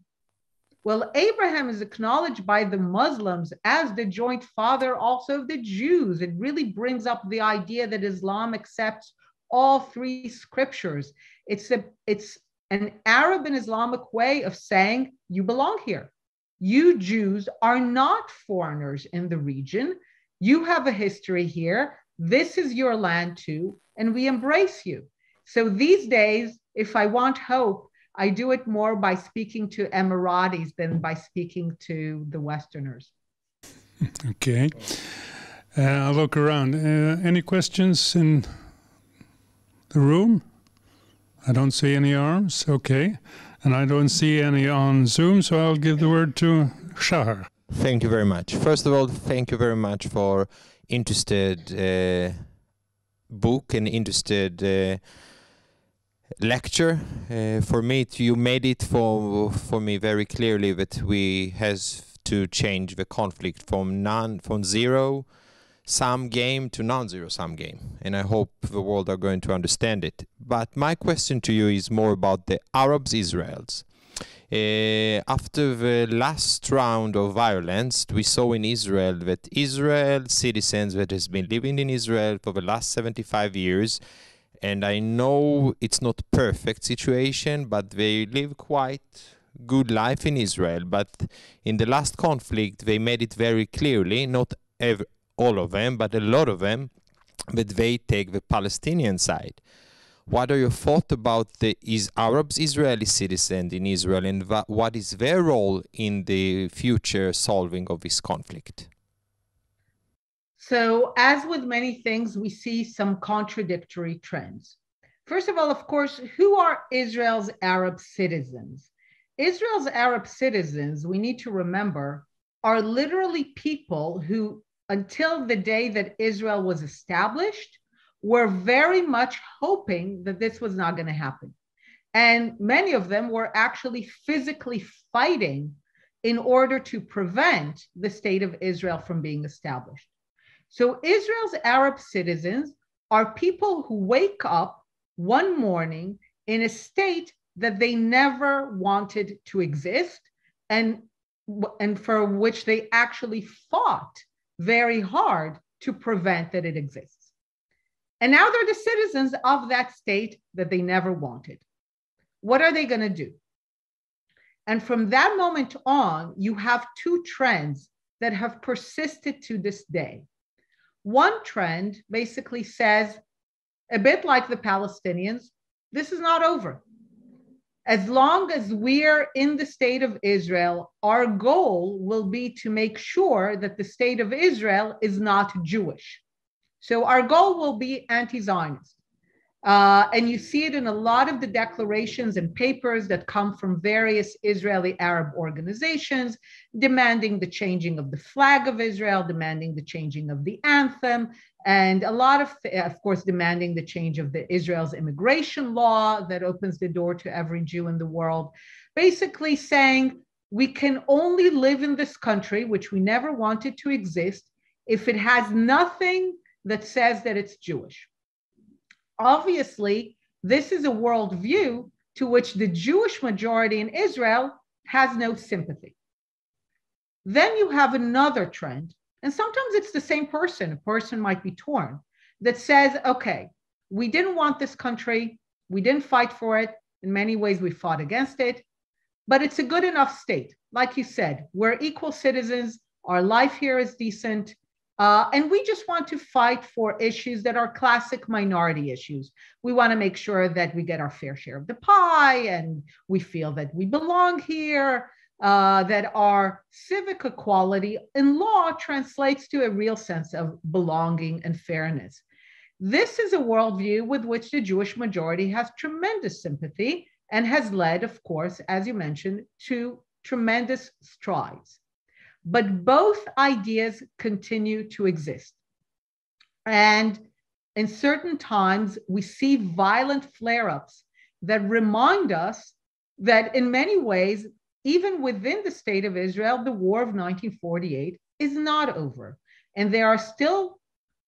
S3: well, Abraham is acknowledged by the Muslims as the joint father also of the Jews. It really brings up the idea that Islam accepts all three scriptures. It's an Arab and Islamic way of saying you belong here. You Jews are not foreigners in the region. You have a history here. This is your land too, and we embrace you. So these days, if I want hope, I do it more by speaking to Emiratis than by speaking to the Westerners.
S2: Okay. I'll look around. Any questions in the room? I don't see any arms. Okay. And I don't see any on Zoom, so I'll give the word to Shahar.
S1: Thank you very much. First of all, thank you very much for interested book and interested lecture. For me, you made it for me very clearly that we have to change the conflict from zero-sum game to non-zero-sum game, and I hope the world are going to understand it. But my question to you is more about the Arabs, Israels. After the last round of violence, we saw in Israel that Israel citizens that has been living in Israel for the last 75 years, and I know it's not perfect situation, but they live quite good life in Israel. But in the last conflict, they made it very clearly, not all of them, but a lot of them, that they take the Palestinian side. What are your thoughts about the Arabs, Israeli citizens in Israel, and what is their role in the future solving of this conflict?
S3: So as with many things, we see some contradictory trends. First of all, of course, who are Israel's Arab citizens? Israel's Arab citizens, we need to remember, are literally people who, until the day that Israel was established, were very much hoping that this was not going to happen. And many of them were actually physically fighting in order to prevent the state of Israel from being established. So Israel's Arab citizens are people who wake up one morning in a state that they never wanted to exist. And and for which they actually fought very hard to prevent that it exists. And now they're the citizens of that state that they never wanted. What are they going to do? And from that moment on, you have two trends that have persisted to this day. One trend basically says, a bit like the Palestinians, this is not over. As long as we're in the state of Israel, our goal will be to make sure that the state of Israel is not Jewish. So our goal will be anti-Zionist. And you see it in a lot of the declarations and papers that come from various Israeli Arab organizations, demanding the changing of the flag of Israel, demanding the changing of the anthem, and a lot of course, demanding the change of Israel's immigration law that opens the door to every Jew in the world, basically saying we can only live in this country, which we never wanted to exist, if it has nothing that says that it's Jewish. Obviously, this is a worldview to which the Jewish majority in Israel has no sympathy. Then you have another trend, and sometimes it's the same person. A person might be torn, that says, okay, we didn't want this country. We didn't fight for it. In many ways, we fought against it, but it's a good enough state. Like you said, we're equal citizens. Our life here is decent. And we just want to fight for issues that are classic minority issues. We want to make sure that we get our fair share of the pie, and we feel that we belong here, that our civic equality in law translates to a real sense of belonging and fairness. This is a worldview with which the Jewish majority has tremendous sympathy and has led, of course, as you mentioned, to tremendous strides. But both ideas continue to exist. And in certain times, we see violent flare-ups that remind us that in many ways, even within the state of Israel, the war of 1948 is not over. And there are still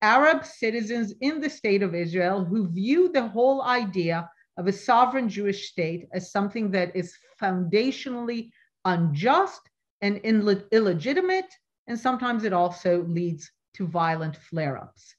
S3: Arab citizens in the state of Israel who view the whole idea of a sovereign Jewish state as something that is foundationally unjust and illegitimate, and sometimes it also leads to violent flare-ups.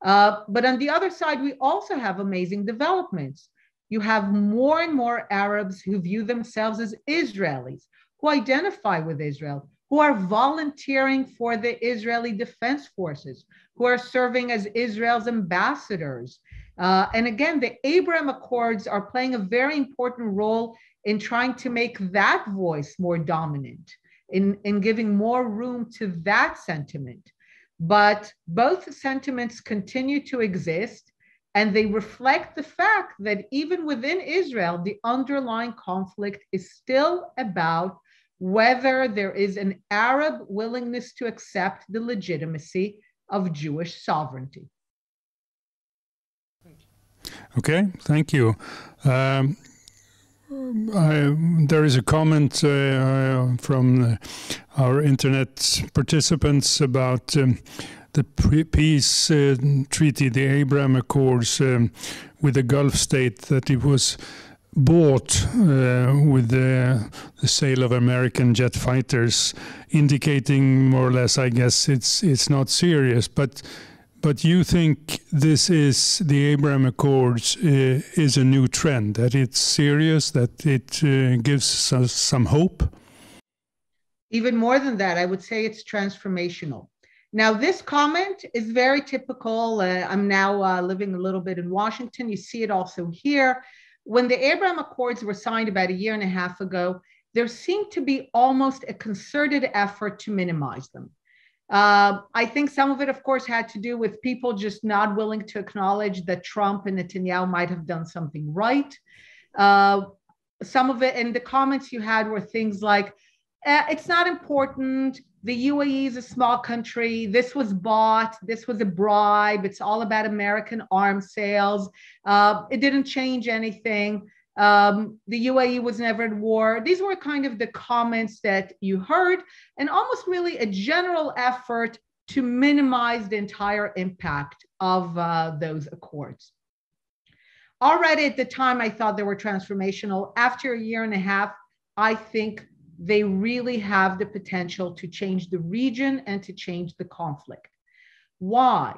S3: But on the other side, we also have amazing developments. You have more and more Arabs who view themselves as Israelis, who identify with Israel, who are volunteering for the Israeli Defense Forces, who are serving as Israel's ambassadors. And again, the Abraham Accords are playing a very important role in trying to make that voice more dominant, in giving more room to that sentiment. But both sentiments continue to exist, and they reflect the fact that even within Israel, the underlying conflict is still about whether there is an Arab willingness to accept the legitimacy of Jewish sovereignty.
S2: Okay, thank you. There is a comment from our internet participants about the peace treaty, the Abraham Accords with the Gulf state, that it was bought with the sale of American jet fighters, indicating more or less, I guess, it's not serious. But you think this is, the Abraham Accords is a new trend, that it's serious, that it gives us some hope?
S3: Even more than that, I would say it's transformational. Now, this comment is very typical. I'm now living a little bit in Washington. You see it also here. When the Abraham Accords were signed about a year and a half ago, there seemed to be almost a concerted effort to minimize them. I think some of it, of course, had to do with people just not willing to acknowledge that Trump and Netanyahu might have done something right. Some of it, and the comments you had were things like, it's not important. The UAE is a small country. This was bought. This was a bribe. It's all about American arms sales. It didn't change anything. The UAE was never at war. These were kind of the comments that you heard, and almost really a general effort to minimize the entire impact of those accords. Already at the time, I thought they were transformational. After a year and a half, I think they really have the potential to change the region and to change the conflict. Why?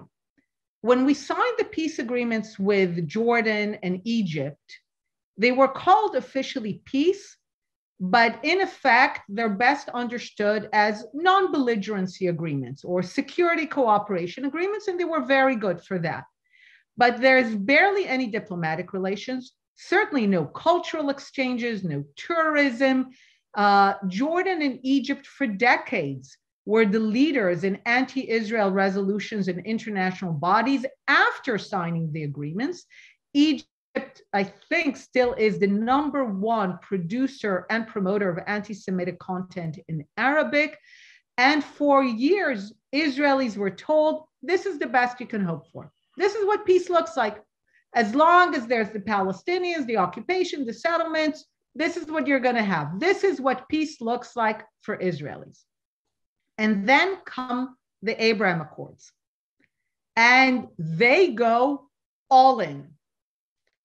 S3: When we signed the peace agreements with Jordan and Egypt, they were called officially peace, but in effect, they're best understood as non-belligerency agreements or security cooperation agreements, and they were very good for that. But there's barely any diplomatic relations, certainly no cultural exchanges, no tourism. Jordan and Egypt for decades were the leaders in anti-Israel resolutions in international bodies after signing the agreements. Egypt, I think, still is the #1 producer and promoter of anti-Semitic content in Arabic. And for years, Israelis were told, this is the best you can hope for. This is what peace looks like. As long as there's the Palestinians, the occupation, the settlements, this is what you're going to have. This is what peace looks like for Israelis. And then come the Abraham Accords. And they go all in.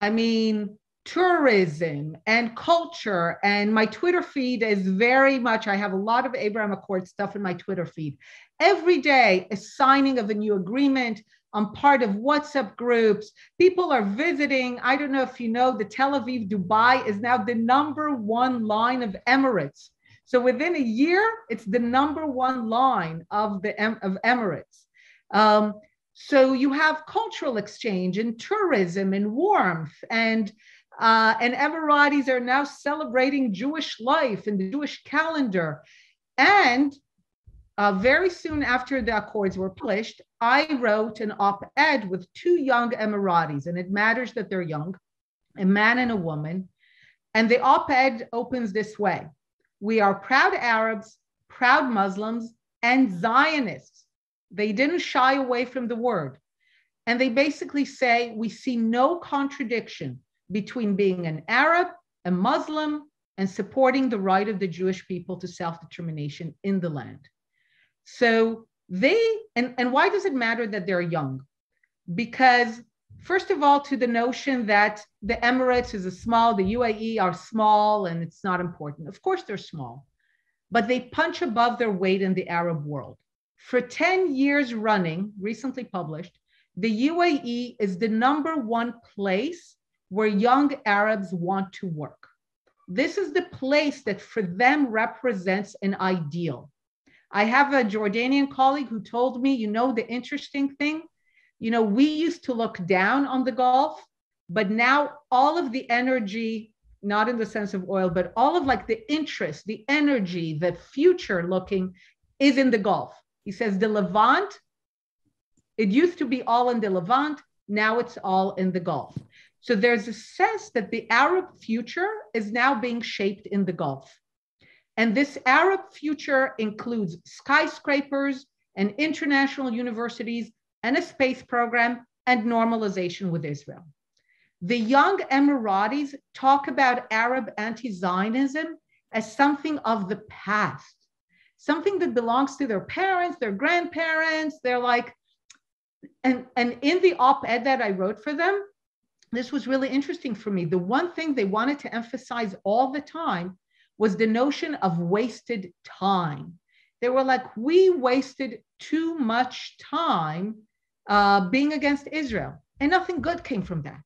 S3: I mean, tourism and culture, and my Twitter feed is very much, I have a lot of Abraham Accord stuff in my Twitter feed. Every day, a signing of a new agreement. I'm part of WhatsApp groups. People are visiting. I don't know if you know, the Tel Aviv, Dubai is now the #1 line of Emirates. So within a year, it's the #1 line of Emirates. So you have cultural exchange and tourism and warmth, and Emiratis are now celebrating Jewish life and the Jewish calendar. And very soon after the Accords were published, I wrote an op-ed with 2 young Emiratis, and it matters that they're young, a man and a woman. And the op-ed opens this way: we are proud Arabs, proud Muslims, and Zionists. They didn't shy away from the word. And they basically say, we see no contradiction between being an Arab, a Muslim, and supporting the right of the Jewish people to self-determination in the land. So they, and why does it matter that they're young? Because first of all, to the notion that the Emirates is a small, the UAE are small and it's not important. Of course they're small, but they punch above their weight in the Arab world. For 10 years running, recently published, the UAE is the #1 place where young Arabs want to work. This is the place that for them represents an ideal. I have a Jordanian colleague who told me, you know, the interesting thing, you know, we used to look down on the Gulf, but now all of the energy, not in the sense of oil, but all of like the interest, the energy, the future looking is in the Gulf. He says the Levant, it used to be all in the Levant, now it's all in the Gulf. So there's a sense that the Arab future is now being shaped in the Gulf. And this Arab future includes skyscrapers and international universities and a space program and normalization with Israel. The young Emiratis talk about Arab anti-Zionism as something of the past, something that belongs to their parents, their grandparents. They're like, and in the op-ed that I wrote for them, this was really interesting for me. The one thing they wanted to emphasize all the time was the notion of wasted time. They were like, we wasted too much time being against Israel, and nothing good came from that.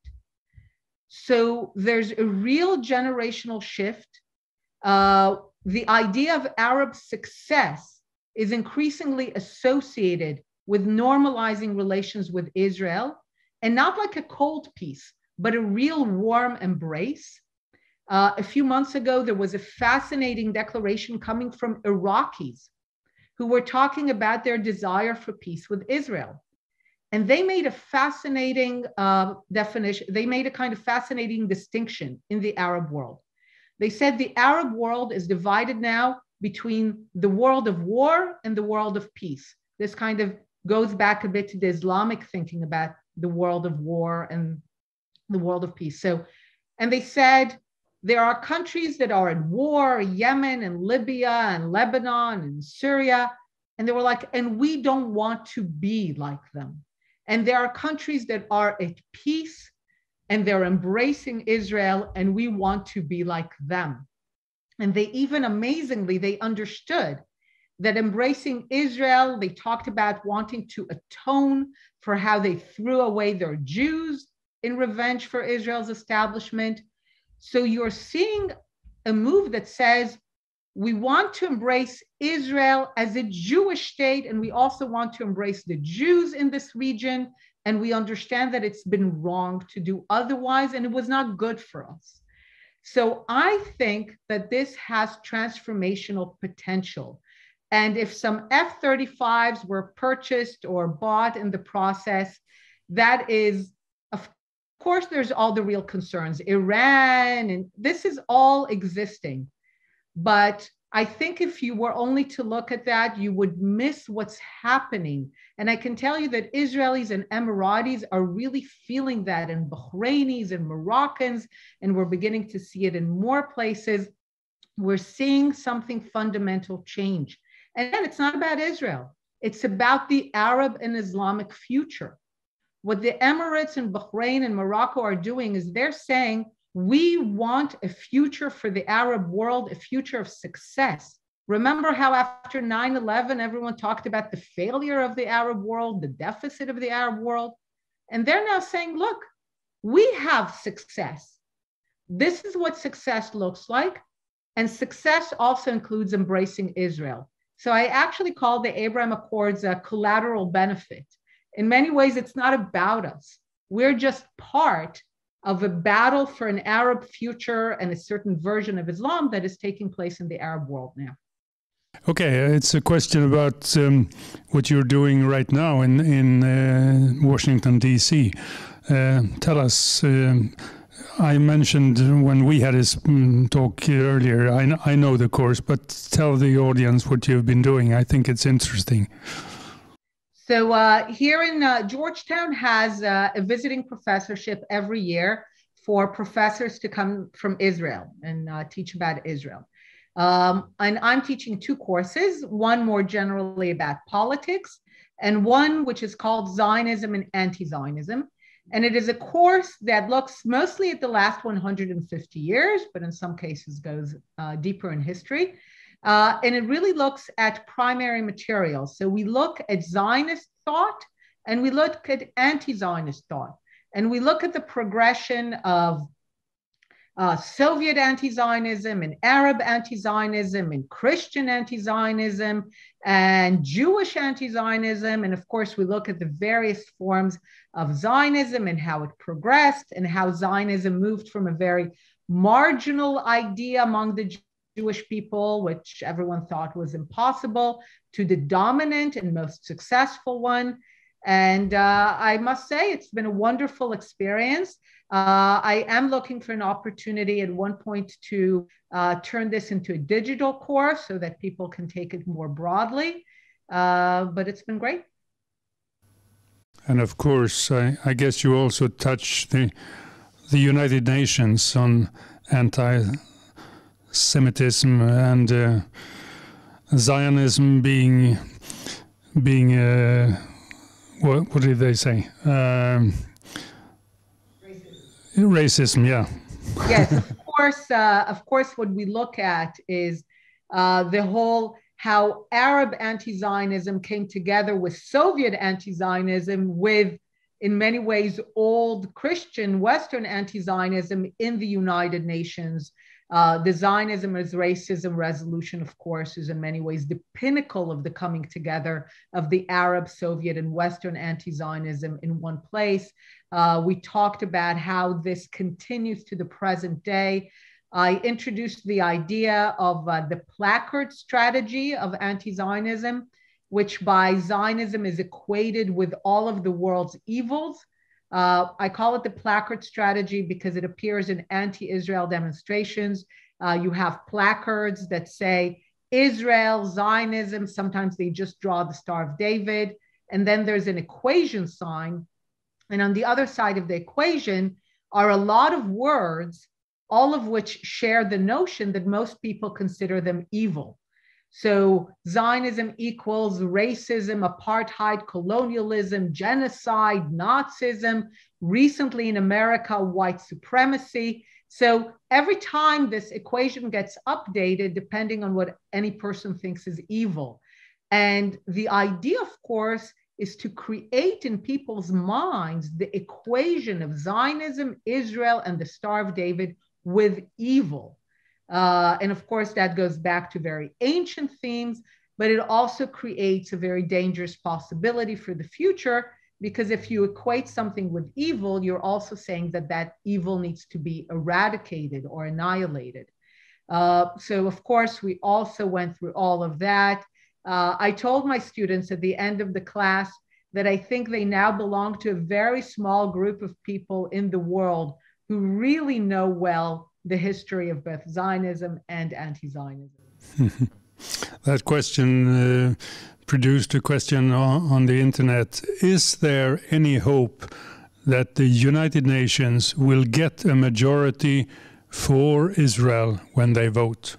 S3: So there's a real generational shift. The idea of Arab success is increasingly associated with normalizing relations with Israel, and not like a cold peace, but a real warm embrace. A few months ago, there was a fascinating declaration coming from Iraqis who were talking about their desire for peace with Israel. And they made a fascinating definition. They made a kind of fascinating distinction in the Arab world. They said the Arab world is divided now between the world of war and the world of peace. This kind of goes back a bit to the Islamic thinking about the world of war and the world of peace. So, and they said, there are countries that are in war, Yemen and Libya and Lebanon and Syria. And they were like, and we don't want to be like them. And there are countries that are at peace and they're embracing Israel, and we want to be like them. And they even amazingly, they understood that embracing Israel, they talked about wanting to atone for how they threw away their Jews in revenge for Israel's establishment. So you're seeing a move that says, we want to embrace Israel as a Jewish state, and we also want to embrace the Jews in this region. And we understand that it's been wrong to do otherwise, and it was not good for us. So I think that this has transformational potential. And if some F-35s were purchased or bought in the process, that is, of course, there's all the real concerns, Iran, and this is all existing. But I think if you were only to look at that, you would miss what's happening. And I can tell you that Israelis and Emiratis are really feeling that, and Bahrainis and Moroccans, and we're beginning to see it in more places. We're seeing something fundamental change. And it's not about Israel. It's about the Arab and Islamic future. What the Emirates and Bahrain and Morocco are doing is they're saying, we want a future for the Arab world, a future of success. Remember how after 9/11, everyone talked about the failure of the Arab world, the deficit of the Arab world? And they're now saying, look, we have success. This is what success looks like. And success also includes embracing Israel. So I actually call the Abraham Accords a collateral benefit. In many ways, it's not about us. We're just part of a battle for an Arab future and a certain version of Islam that is taking place in the Arab world now.
S2: Okay, it's a question about what you're doing right now in Washington, D.C. Tell us, I mentioned when we had this talk earlier, I know the course, but tell the audience what you've been doing. I think it's interesting.
S3: So here in Georgetown has a visiting professorship every year for professors to come from Israel and teach about Israel. And I'm teaching two courses, one more generally about politics, and one which is called Zionism and Anti-Zionism. And it is a course that looks mostly at the last 150 years, but in some cases goes deeper in history. And it really looks at primary materials. So we look at Zionist thought and we look at anti-Zionist thought. And we look at the progression of Soviet anti-Zionism and Arab anti-Zionism and Christian anti-Zionism and Jewish anti-Zionism. And of course, we look at the various forms of Zionism and how it progressed and how Zionism moved from a very marginal idea among the Jewish people, which everyone thought was impossible, to the dominant and most successful one. And I must say, it's been a wonderful experience. I am looking for an opportunity at one point to turn this into a digital course so that people can take it more broadly. But it's been great.
S2: And of course, I guess you also touch the United Nations on anti-Semitism and Zionism being what did they say? Racism, yeah.
S3: Yes, of course, what we look at is the whole how Arab anti-Zionism came together with Soviet anti-Zionism with, in many ways, old Christian Western anti-Zionism in the United Nations. The Zionism as racism resolution, of course, is in many ways the pinnacle of the coming together of the Arab, Soviet, and Western anti-Zionism in one place. We talked about how this continues to the present day. I introduced the idea of the placard strategy of anti-Zionism, which by Zionism is equated with all of the world's evils. I call it the placard strategy because it appears in anti-Israel demonstrations. You have placards that say Israel, Zionism. Sometimes they just draw the Star of David. And then there's an equation sign. And on the other side of the equation are a lot of words, all of which share the notion that most people consider them evil. So Zionism equals racism, apartheid, colonialism, genocide, Nazism, recently in America, white supremacy. So every time this equation gets updated, depending on what any person thinks is evil. And the idea, of course, is to create in people's minds the equation of Zionism, Israel, and the Star of David with evil. And of course, that goes back to very ancient themes, but it also creates a very dangerous possibility for the future, because if you equate something with evil, you're also saying that that evil needs to be eradicated or annihilated. So of course, we also went through all of that. I told my students at the end of the class that I think they now belong to a very small group of people in the world who really know well the history of both Zionism and anti-Zionism.
S2: That question produced a question on the internet. Is there any hope that the United Nations will get a majority for Israel when they vote?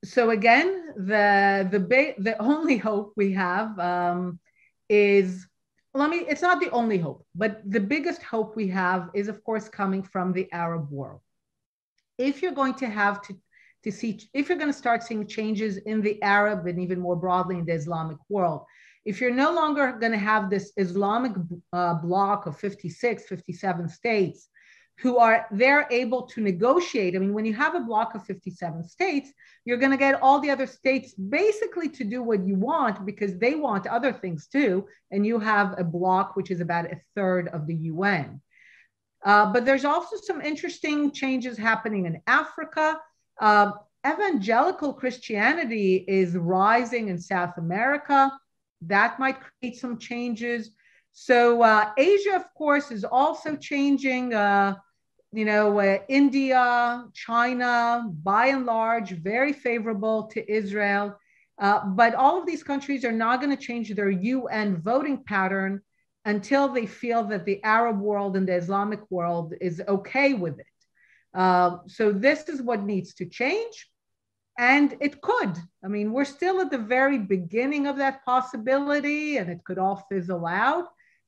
S3: So again, the only hope we have is, it's not the only hope, but the biggest hope we have is, of course, coming from the Arab world. If you're going to have to see, if you're going to start seeing changes in the Arab and even more broadly in the Islamic world, if you're no longer going to have this Islamic bloc of 56, 57 states who are they're able to negotiate. I mean, when you have a bloc of 57 states, you're going to get all the other states basically to do what you want because they want other things too. And you have a bloc which is about a third of the UN. But there's also some interesting changes happening in Africa. Evangelical Christianity is rising in South America. That might create some changes. So Asia, of course, is also changing. India, China, by and large, very favorable to Israel. But all of these countries are not going to change their UN voting pattern until they feel that the Arab world and the Islamic world is okay with it. So this is what needs to change. And it could. I mean, we're still at the very beginning of that possibility, and it could all fizzle out.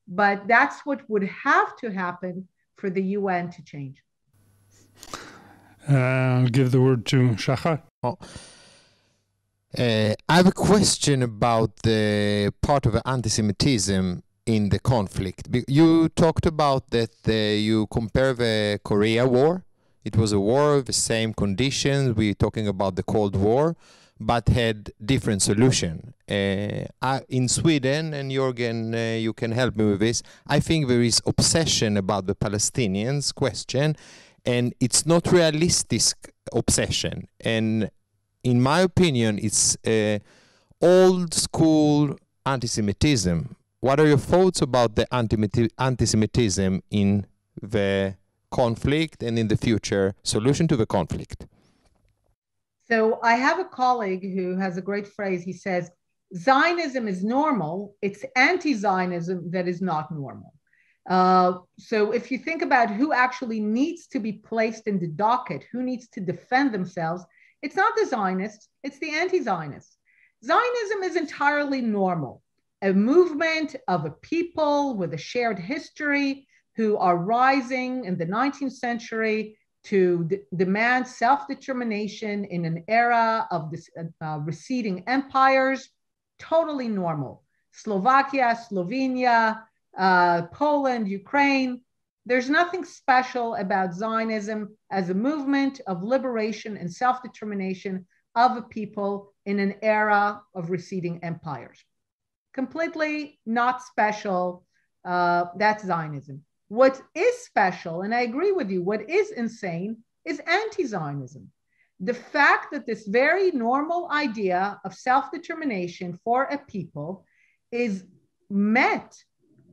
S3: But that's what would have to happen for the UN to change.
S2: I'll give the word to Shachar.
S1: I have a question about the part of anti-Semitism in the conflict. You talked about that you compare the Korea War. It was a war of the same conditions. We're talking about the Cold War, but had different solution. In Sweden, and Jürgen, you can help me with this, I think there is obsession about the Palestinians question, and it's not realistic obsession. And in my opinion, it's old school anti-Semitism. What are your thoughts about the anti-Semitism in the conflict and in the future solution to the conflict?
S3: So I have a colleague who has a great phrase. He says, Zionism is normal. It's anti-Zionism that is not normal. So if you think about who actually needs to be placed in the docket, who needs to defend themselves, it's not the Zionists, it's the anti-Zionists. Zionism is entirely normal. A movement of a people with a shared history who are rising in the 19th century to demand self-determination in an era of this, receding empires, totally normal. Slovakia, Slovenia, Poland, Ukraine, there's nothing special about Zionism as a movement of liberation and self-determination of a people in an era of receding empires. Completely not special. That's Zionism. What is special, and I agree with you, what is insane is anti-Zionism. The fact that this very normal idea of self-determination for a people is met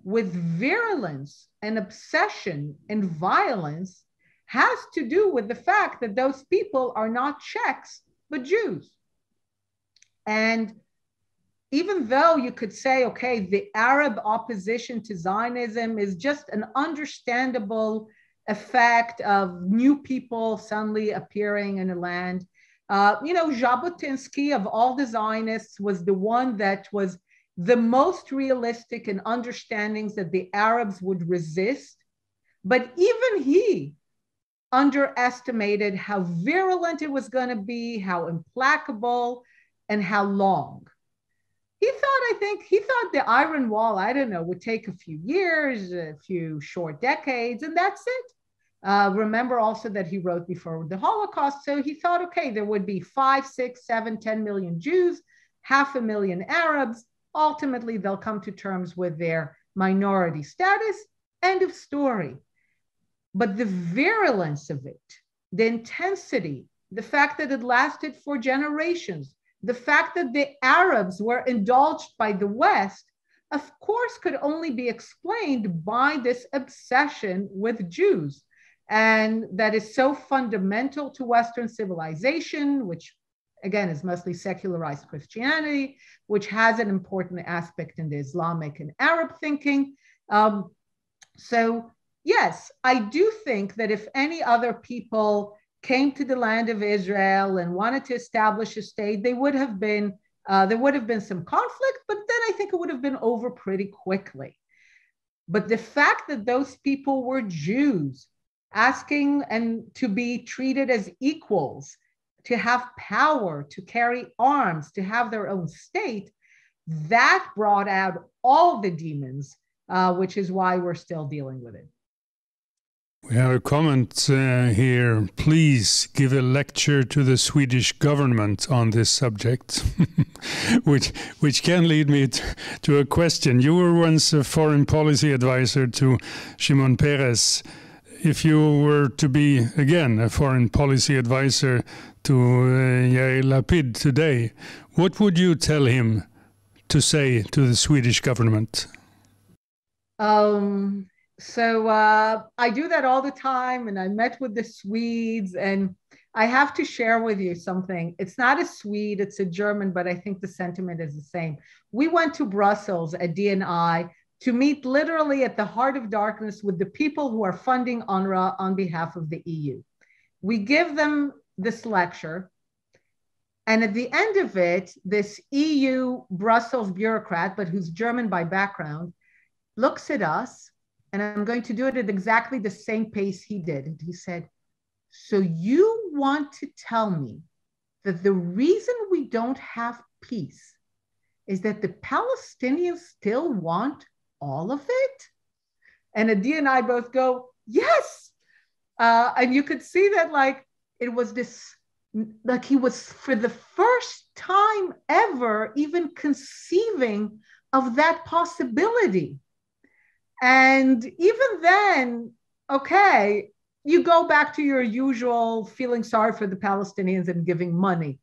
S3: with virulence and obsession and violence has to do with the fact that those people are not Czechs, but Jews. And even though you could say, okay, the Arab opposition to Zionism is just an understandable effect of new people suddenly appearing in a land, Jabotinsky, of all the Zionists, was the one that was the most realistic in understandings that the Arabs would resist. But even he underestimated how virulent it was going to be, how implacable, and how long. He thought the Iron Wall, I don't know, would take a few years, a few short decades, and that's it. Remember also that he wrote before the Holocaust. So he thought, okay, there would be 5, 6, 7, 10 million Jews, 500,000 Arabs. Ultimately, they'll come to terms with their minority status. End of story. But the virulence of it, the intensity, the fact that it lasted for generations, the fact that the Arabs were indulged by the West, of course, could only be explained by this obsession with Jews. And that is so fundamental to Western civilization, which again is mostly secularized Christianity, which has an important aspect in the Islamic and Arab thinking. So yes, I do think that if any other people came to the land of Israel and wanted to establish a state, there would have been some conflict, but then I think it would have been over pretty quickly. But the fact that those people were Jews, asking and to be treated as equals, to have power, to carry arms, to have their own state, that brought out all the demons, which is why we're still dealing with it.
S2: We have a comment here. Please give a lecture to the Swedish government on this subject, which can lead me to a question. You were once a foreign policy advisor to Shimon Peres. If you were to be, again, a foreign policy advisor to Yair Lapid today, what would you tell him to say to the Swedish government?
S3: So I do that all the time, and I met with the Swedes, and I have to share with you something. It's not a Swede, it's a German, but I think the sentiment is the same. We went to Brussels at DNI to meet literally at the heart of darkness with the people who are funding UNRWA on behalf of the EU. We give them this lecture, and at the end of it, this EU Brussels bureaucrat, but who's German by background, looks at us, and I'm going to do it at exactly the same pace he did. And he said, so you want to tell me that the reason we don't have peace is that the Palestinians still want all of it? And Adi and I both go, yes. And you could see that like it was this, like he was for the first time ever even conceiving of that possibility. And even then, okay, you go back to your usual feeling sorry for the Palestinians and giving money.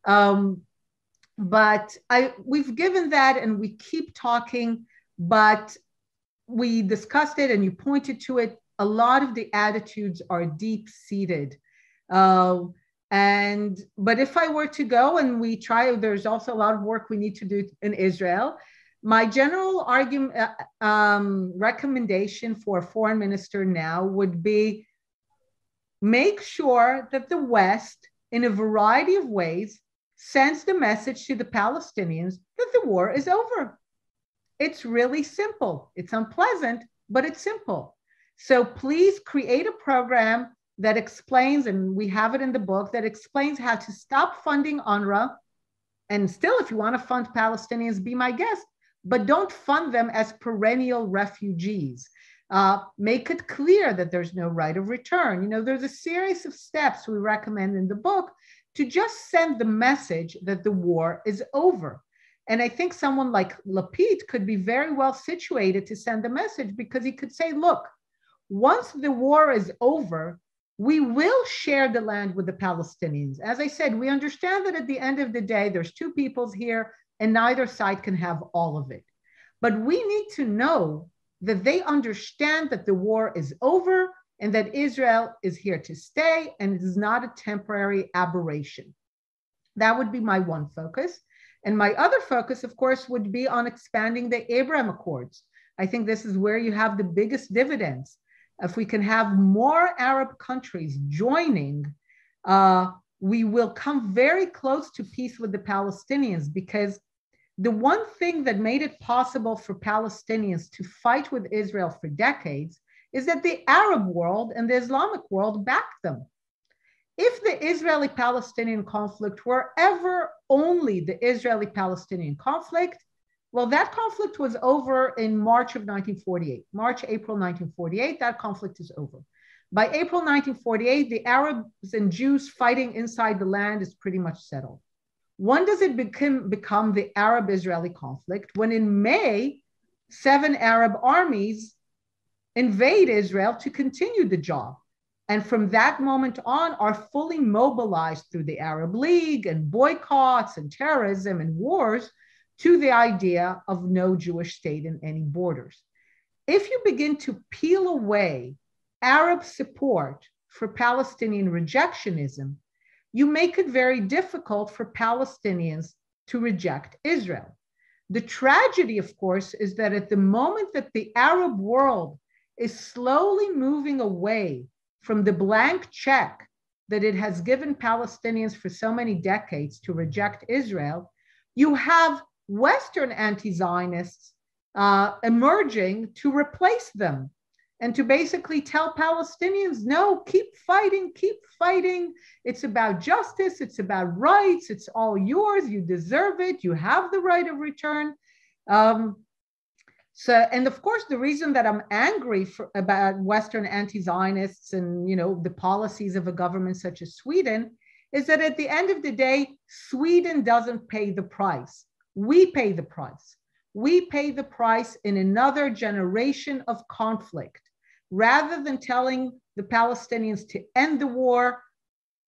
S3: But we've given that and we keep talking, but we discussed it and you pointed to it. A lot of the attitudes are deep-seated. But if I were to go and we try, there's also a lot of work we need to do in Israel. My general argument, recommendation for a foreign minister now would be make sure that the West, in a variety of ways, sends the message to the Palestinians that the war is over. It's really simple. It's unpleasant, but it's simple. So please create a program that explains, and we have it in the book, that explains how to stop funding UNRWA. And still, if you want to fund Palestinians, be my guest. But don't fund them as perennial refugees. Make it clear that there's no right of return. You know, there's a series of steps we recommend in the book to just send the message that the war is over. And I think someone like Lapid could be very well situated to send the message because he could say, look, once the war is over, we will share the land with the Palestinians. As I said, we understand that at the end of the day, there's two peoples here, and neither side can have all of it. But we need to know that they understand that the war is over and that Israel is here to stay and it is not a temporary aberration. That would be my one focus. And my other focus, of course, would be on expanding the Abraham Accords. I think this is where you have the biggest dividends. If we can have more Arab countries joining, we will come very close to peace with the Palestinians, because the one thing that made it possible for Palestinians to fight with Israel for decades is that the Arab world and the Islamic world backed them. If the Israeli-Palestinian conflict were ever only the Israeli-Palestinian conflict, well, that conflict was over in March of 1948. March, April 1948, that conflict is over. By April 1948, the Arabs and Jews fighting inside the land is pretty much settled. When does it become the Arab-Israeli conflict? When in May, 7 Arab armies invade Israel to continue the job. And from that moment on are fully mobilized through the Arab League and boycotts and terrorism and wars to the idea of no Jewish state in any borders. If you begin to peel away Arab support for Palestinian rejectionism, you make it very difficult for Palestinians to reject Israel. The tragedy, of course, is that at the moment that the Arab world is slowly moving away from the blank check that it has given Palestinians for so many decades to reject Israel, you have Western anti-Zionists emerging to replace them and to basically tell Palestinians, no, keep fighting, keep fighting. It's about justice, it's about rights, it's all yours, you deserve it, you have the right of return. And of course, the reason that I'm angry about Western anti-Zionists and the policies of a government such as Sweden is that at the end of the day, Sweden doesn't pay the price. We pay the price. We pay the price in another generation of conflict. Rather than telling the Palestinians to end the war,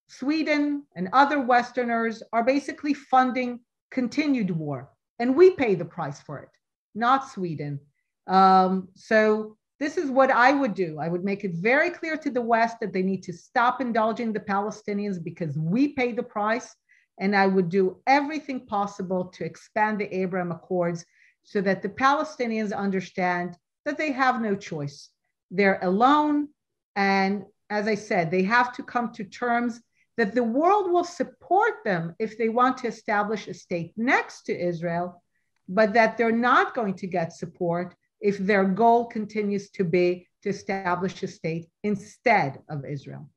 S3: Sweden and other Westerners are basically funding continued war. And we pay the price for it, not Sweden. So this is what I would do. I would make it very clear to the West that they need to stop indulging the Palestinians because we pay the price. And I would do everything possible to expand the Abraham Accords so that the Palestinians understand that they have no choice. They're alone. And as I said, they have to come to terms that the world will support them if they want to establish a state next to Israel, but that they're not going to get support if their goal continues to be to establish a state instead of Israel.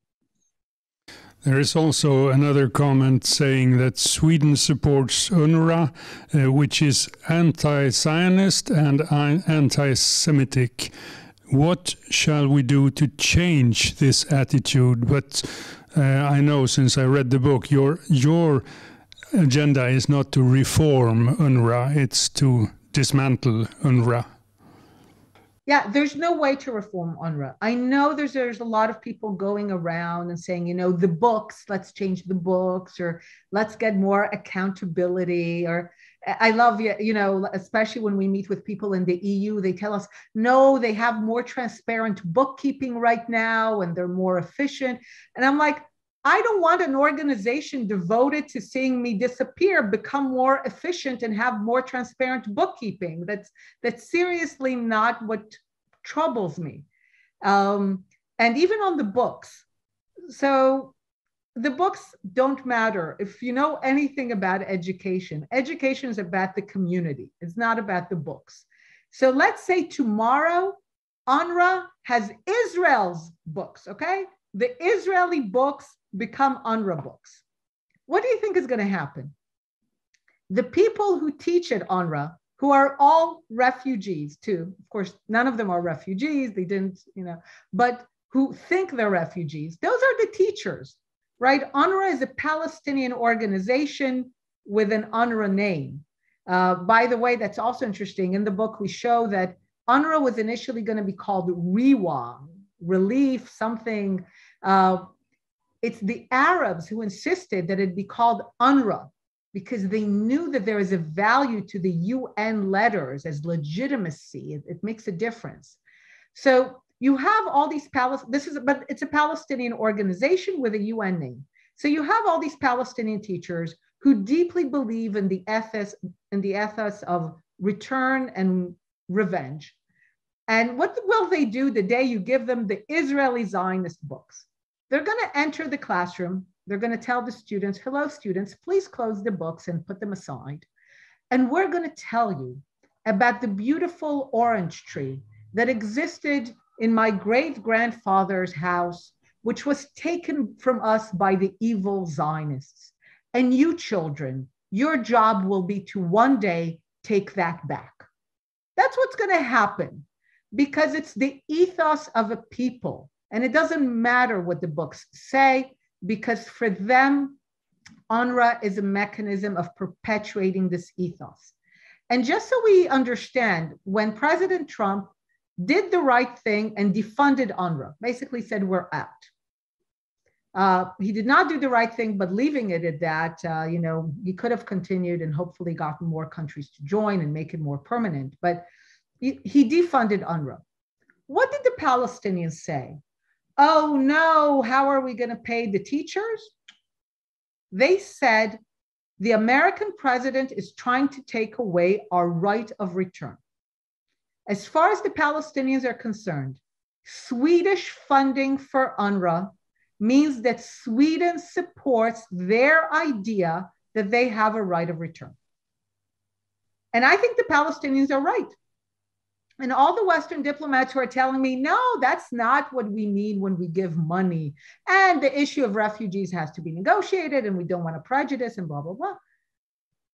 S2: There is also another comment saying that Sweden supports UNRWA, which is anti-Zionist and anti-Semitic. What shall we do to change this attitude? But I know, since I read the book, your agenda is not to reform UNRWA, it's to dismantle UNRWA.
S3: Yeah, there's no way to reform UNRWA. I know there's a lot of people going around and saying, the books, let's change the books, or let's get more accountability. Or I love, especially when we meet with people in the EU, they tell us, no, they have more transparent bookkeeping right now and they're more efficient. And I'm like, I don't want an organization devoted to seeing me disappear, become more efficient and have more transparent bookkeeping. That's seriously not what troubles me. And even on the books. So the books don't matter. If you know anything about education, education is about the community. It's not about the books. So let's say tomorrow, UNRWA has Israel's books, okay? The Israeli books become UNRWA books. What do you think is going to happen? The people who teach at UNRWA, who are all refugees too, of course, none of them are refugees, they didn't, but who think they're refugees, those are the teachers, right? UNRWA is a Palestinian organization with an UNRWA name. By the way, that's also interesting. In the book, we show that UNRWA was initially going to be called REWA, relief, something. It's the Arabs who insisted that it be called UNRWA because they knew that there is a value to the UN letters as legitimacy. It makes a difference. So you have all these but it's a Palestinian organization with a UN name. So you have all these Palestinian teachers who deeply believe in the ethos of return and revenge. And what will they do the day you give them the Israeli Zionist books? They're going to enter the classroom They're going to tell the students, hello, students, please close the books and put them aside. And we're going to tell you about the beautiful orange tree that existed in my great-grandfather's house, which was taken from us by the evil Zionists. And you children, your job will be to one day take that back. That's what's going to happen, because it's the ethos of a people. And it doesn't matter what the books say, because for them, UNRWA is a mechanism of perpetuating this ethos. And just so we understand, when President Trump did the right thing and defunded UNRWA, basically said we're out. He did not do the right thing, but leaving it at that, he could have continued and hopefully gotten more countries to join and make it more permanent. But he defunded UNRWA. What did the Palestinians say? Oh no, how are we going to pay the teachers? They said, the American president is trying to take away our right of return. As far as the Palestinians are concerned, Swedish funding for UNRWA means that Sweden supports their idea that they have a right of return. And I think the Palestinians are right. And all the Western diplomats who are telling me, no, that's not what we mean when we give money. And the issue of refugees has to be negotiated and we don't want to prejudice and blah, blah, blah.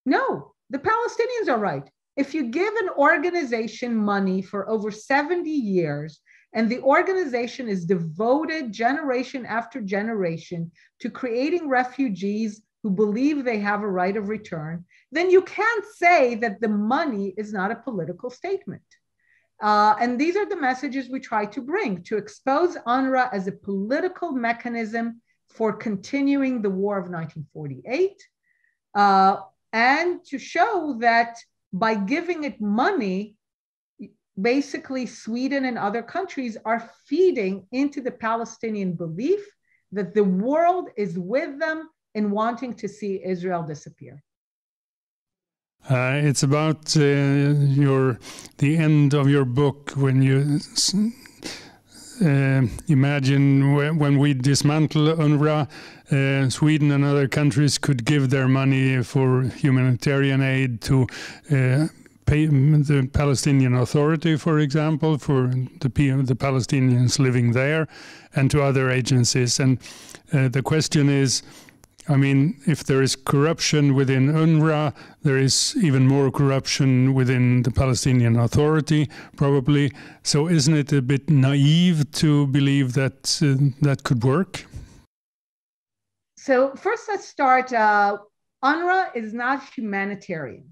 S3: No, the Palestinians are right. If you give an organization money for over 70 years, and the organization is devoted generation after generation to creating refugees who believe they have a right of return, then you can't say that the money is not a political statement. And these are the messages we try to bring, to expose UNRWA as a political mechanism for continuing the war of 1948, and to show that by giving it money, basically Sweden and other countries are feeding into the Palestinian belief that the world is with them in wanting to see Israel disappear.
S2: It's about the end of your book, when you imagine when we dismantle UNRWA, Sweden and other countries could give their money for humanitarian aid to pay the Palestinian Authority, for example, for the Palestinians living there, and to other agencies. And the question is, I mean, if there is corruption within UNRWA, there is even more corruption within the Palestinian Authority, probably. So isn't it a bit naive to believe that that could work?
S3: So first, let's start. UNRWA is not humanitarian.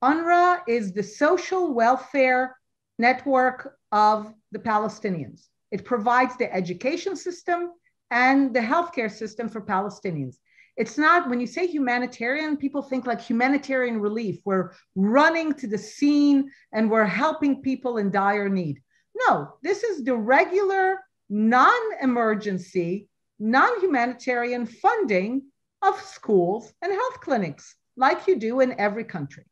S3: UNRWA is the social welfare network of the Palestinians. It provides the education system and the healthcare system for Palestinians. It's not, when you say humanitarian, people think like humanitarian relief. We're running to the scene and we're helping people in dire need. No, this is the regular, non-emergency, non-humanitarian funding of schools and health clinics, like you do in every country.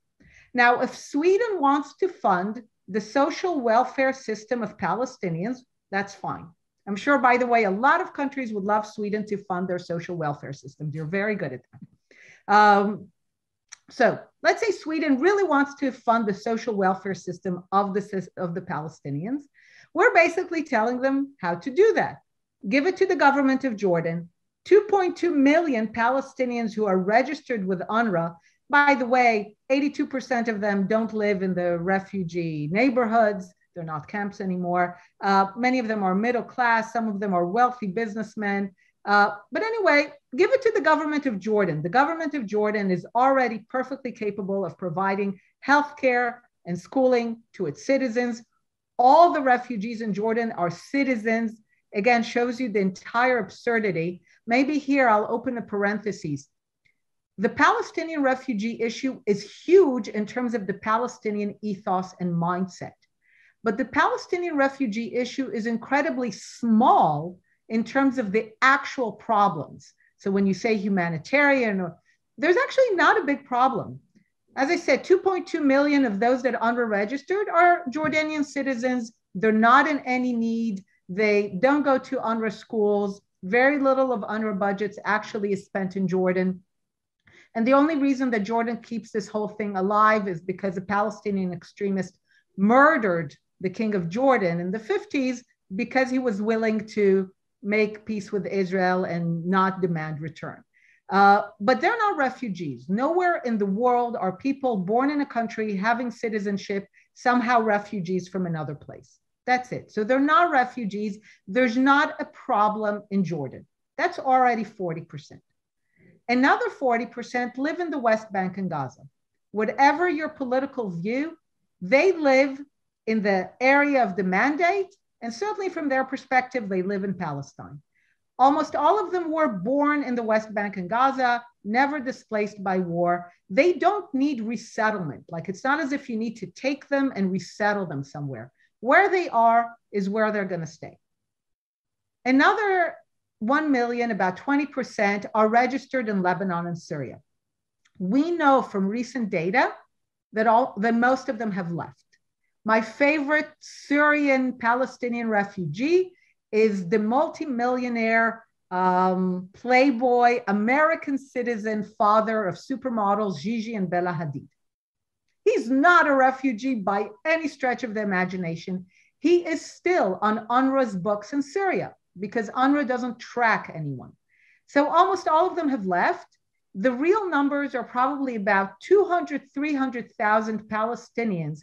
S3: Now, if Sweden wants to fund the social welfare system of Palestinians, that's fine. I'm sure, by the way, a lot of countries would love Sweden to fund their social welfare systems. You're very good at that. So let's say Sweden really wants to fund the social welfare system of the Palestinians. We're basically telling them how to do that. Give it to the government of Jordan. 2.2 million Palestinians who are registered with UNRWA. By the way, 82% of them don't live in the refugee neighborhoods. They're not camps anymore. Many of them are middle class. Some of them are wealthy businessmen. But anyway, give it to the government of Jordan. The government of Jordan is already perfectly capable of providing healthcare and schooling to its citizens. All the refugees in Jordan are citizens. Again, shows you the entire absurdity. Maybe here I'll open a parenthesis. The Palestinian refugee issue is huge in terms of the Palestinian ethos and mindset. But the Palestinian refugee issue is incredibly small in terms of the actual problems. So when you say humanitarian, there's actually not a big problem. As I said, 2.2 million of those that UNRWA registered are Jordanian citizens. They're not in any need. They don't go to UNRWA schools. Very little of UNRWA budgets actually is spent in Jordan. And the only reason that Jordan keeps this whole thing alive is because a Palestinian extremist murdered the king of Jordan in the 50s because he was willing to make peace with Israel and not demand return. But they're not refugees. Nowhere in the world are people born in a country having citizenship somehow refugees from another place. That's it. So they're not refugees. There's not a problem in Jordan. That's already 40%. Another 40% live in the West Bank and Gaza. Whatever your political view, they live in the area of the mandate, and certainly from their perspective, they live in Palestine. Almost all of them were born in the West Bank and Gaza, never displaced by war. They don't need resettlement. Like, it's not as if you need to take them and resettle them somewhere. Where they are is where they're going to stay. Another 1 million, about 20%, are registered in Lebanon and Syria. We know from recent data that most of them have left. My favorite Syrian Palestinian refugee is the multimillionaire, playboy, American citizen, father of supermodels Gigi and Bella Hadid. He's not a refugee by any stretch of the imagination. He is still on UNRWA's books in Syria because UNRWA doesn't track anyone. So almost all of them have left. The real numbers are probably about 200, 300,000 Palestinians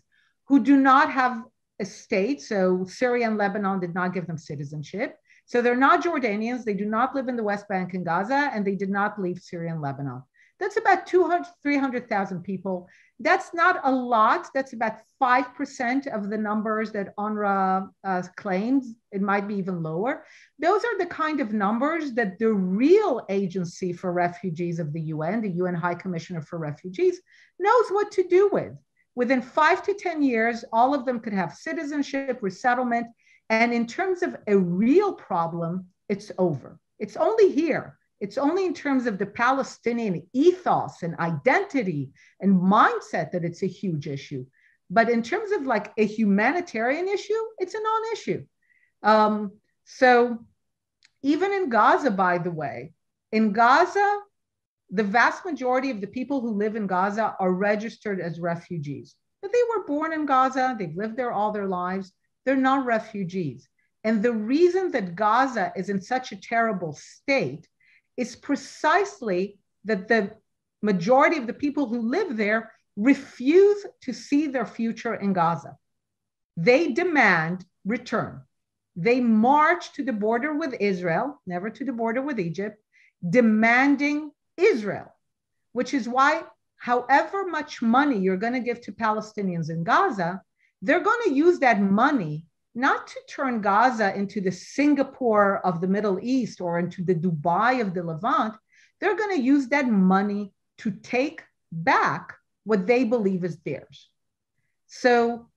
S3: who do not have a state. So Syria and Lebanon did not give them citizenship. So they're not Jordanians. They do not live in the West Bank and Gaza, and they did not leave Syria and Lebanon. That's about 200, 300,000 people. That's not a lot. That's about 5% of the numbers that UNRWA claims. It might be even lower. Those are the kind of numbers that the real agency for refugees of the UN High Commissioner for Refugees, knows what to do with. Within 5 to 10 years, all of them could have citizenship, resettlement. And in terms of a real problem, it's over. It's only here. It's only in terms of the Palestinian ethos and identity and mindset that it's a huge issue. But in terms of like a humanitarian issue, it's a non-issue. So even in Gaza, by the way, in Gaza, the vast majority of the people who live in Gaza are registered as refugees. But they were born in Gaza. They've lived there all their lives. They're not refugees. And the reason that Gaza is in such a terrible state is precisely that the majority of the people who live there refuse to see their future in Gaza. They demand return. They march to the border with Israel, never to the border with Egypt, demanding Israel, which is why however much money you're going to give to Palestinians in Gaza, they're going to use that money not to turn Gaza into the Singapore of the Middle East or into the Dubai of the Levant. They're going to use that money to take back what they believe is theirs. So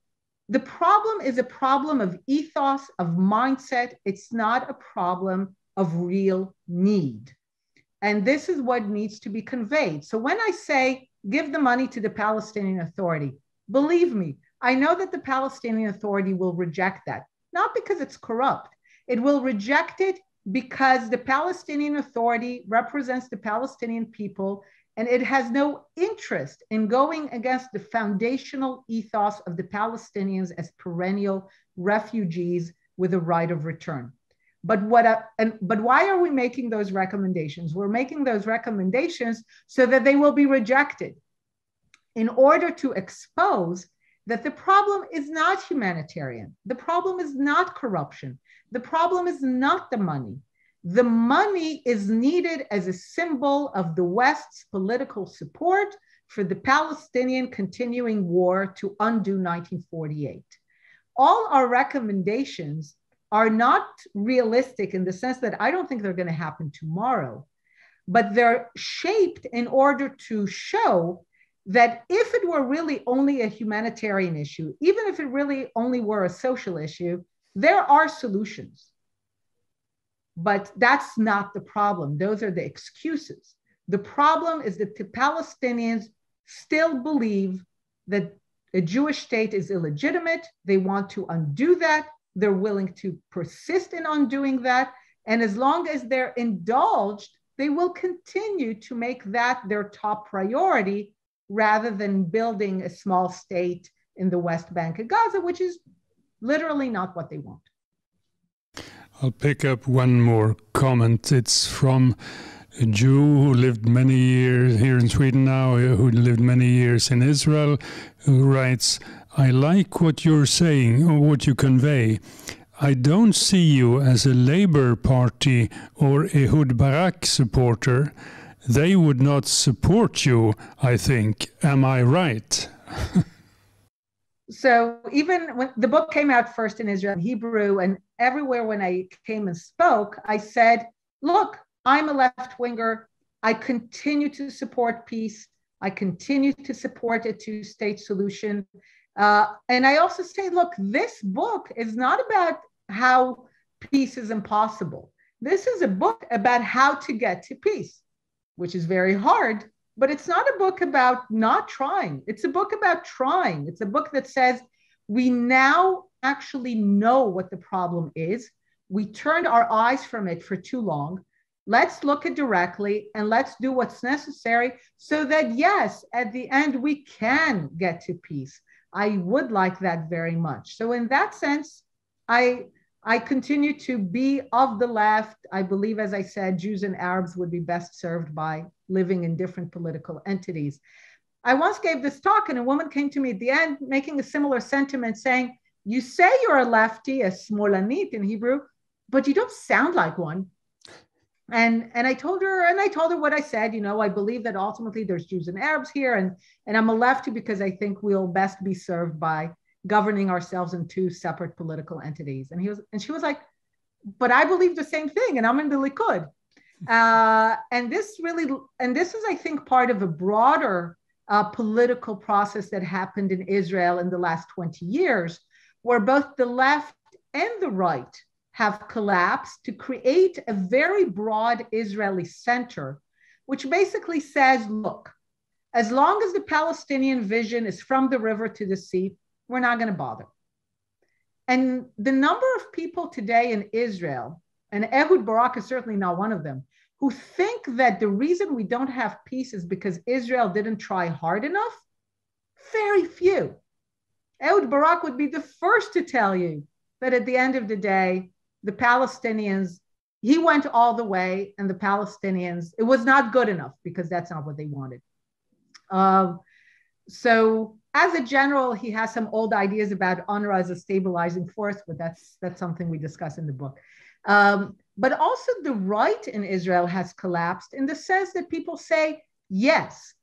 S3: the problem is a problem of ethos, of mindset. It's not a problem of real need. And this is what needs to be conveyed. So when I say give the money to the Palestinian Authority, believe me, I know that the Palestinian Authority will reject that, not because it's corrupt. It will reject it because the Palestinian Authority represents the Palestinian people, and it has no interest in going against the foundational ethos of the Palestinians as perennial refugees with a right of return. But why are we making those recommendations? We're making those recommendations so that they will be rejected in order to expose that the problem is not humanitarian. The problem is not corruption. The problem is not the money. The money is needed as a symbol of the West's political support for the Palestinian continuing war to undo 1948. All our recommendations are not realistic in the sense that I don't think they're going to happen tomorrow, but they're shaped in order to show that if it were really only a humanitarian issue, even if it really only were a social issue, there are solutions. But that's not the problem. Those are the excuses. The problem is that the Palestinians still believe that a Jewish state is illegitimate. They want to undo that. They're willing to persist in undoing that. And as long as they're indulged, they will continue to make that their top priority rather than building a small state in the West Bank of Gaza, which is literally not what they want.
S2: I'll pick up one more comment. It's from a Jew who lived many years here in Sweden now, who lived many years in Israel, who writes, I like what you're saying or what you convey. I don't see you as a Labour Party or Ehud Barak supporter. They would not support you, I think. Am I right?
S3: So even when the book came out first in Israel in Hebrew, and everywhere when I came and spoke, I said, look, I'm a left-winger. I continue to support peace. I continue to support a two-state solution. And I also say, look, this book is not about how peace is impossible. This is a book about how to get to peace, which is very hard, but it's not a book about not trying. It's a book about trying. It's a book that says we now actually know what the problem is. We turned our eyes from it for too long. Let's look it directly and let's do what's necessary so that, yes, at the end, we can get to peace. I would like that very much. So in that sense, I continue to be of the left. I believe, as I said, Jews and Arabs would be best served by living in different political entities. I once gave this talk and a woman came to me at the end making a similar sentiment saying, you say you're a lefty, a smolanit in Hebrew, but you don't sound like one. And I told her what I said, I believe that ultimately there's Jews and Arabs here, and I'm a lefty because I think we'll best be served by governing ourselves in two separate political entities. And she was like, but I believe the same thing, and I'm in the Likud. And this is, I think, part of a broader political process that happened in Israel in the last 20 years, where both the left and the right have collapsed to create a very broad Israeli center, which basically says, look, as long as the Palestinian vision is from the river to the sea, we're not going to bother. And the number of people today in Israel, and Ehud Barak is certainly not one of them, who think that the reason we don't have peace is because Israel didn't try hard enough, very few. Ehud Barak would be the first to tell you that at the end of the day, the Palestinians, he went all the way, and the Palestinians, it was not good enough because that's not what they wanted. So as a general, he has some old ideas about UNRWA as a stabilizing force, but that's something we discuss in the book. But also the right in Israel has collapsed in the sense that people say, yes,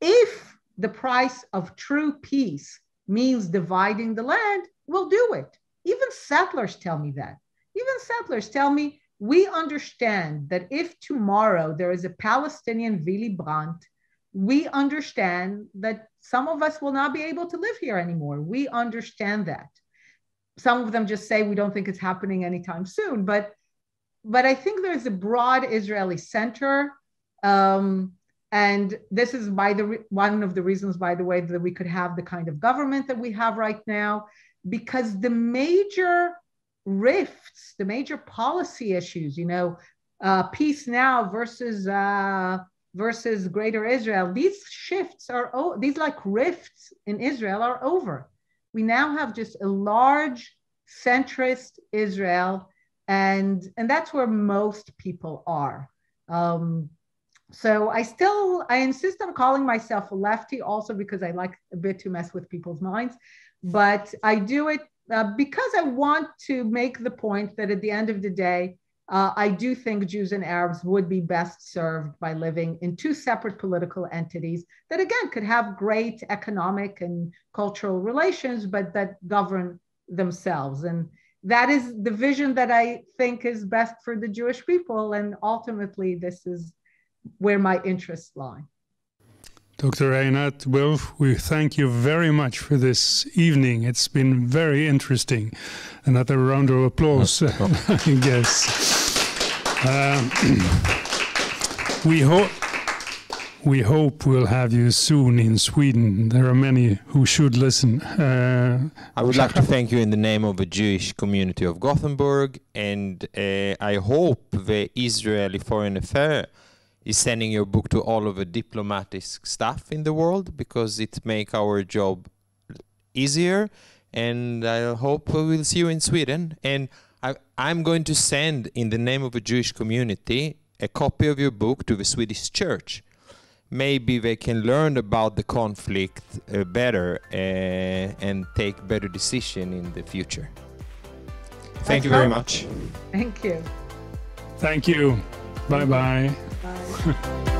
S3: if the price of true peace means dividing the land, we'll do it. Even settlers tell me that. Even settlers tell me, we understand that if tomorrow there is a Palestinian Willy Brandt, we understand that some of us will not be able to live here anymore. We understand that. Some of them just say we don't think it's happening anytime soon, but I think there's a broad Israeli center, and this is one of the reasons, by the way, that we could have the kind of government that we have right now, because the major rifts, the major policy issues, peace now versus Greater Israel, these shifts these like rifts in Israel are over. We now have just a large centrist Israel, and that's where most people are. So I insist on calling myself a lefty also because I like a bit to mess with people's minds, but I do it because I want to make the point that at the end of the day, I do think Jews and Arabs would be best served by living in two separate political entities that, again, could have great economic and cultural relations, but that govern themselves. And that is the vision that I think is best for the Jewish people. And ultimately, this is where my interests lie.
S2: Dr. Einat Wilf, we thank you very much for this evening. It's been very interesting. Another round of applause, I guess. we hope we'll have you soon in Sweden. There are many who should listen.
S1: I would like to thank you in the name of the Jewish community of Gothenburg, and I hope the Israeli Foreign Affairs is sending your book to all of the diplomatic staff in the world, because it makes our job easier, and I hope we'll see you in Sweden. And I'm going to send, in the name of the Jewish community, a copy of your book to the Swedish church. Maybe they can learn about the conflict better and take better decision in the future. Thank you very much.
S3: Thank you.
S2: Thank you. Bye-bye.
S3: Bye.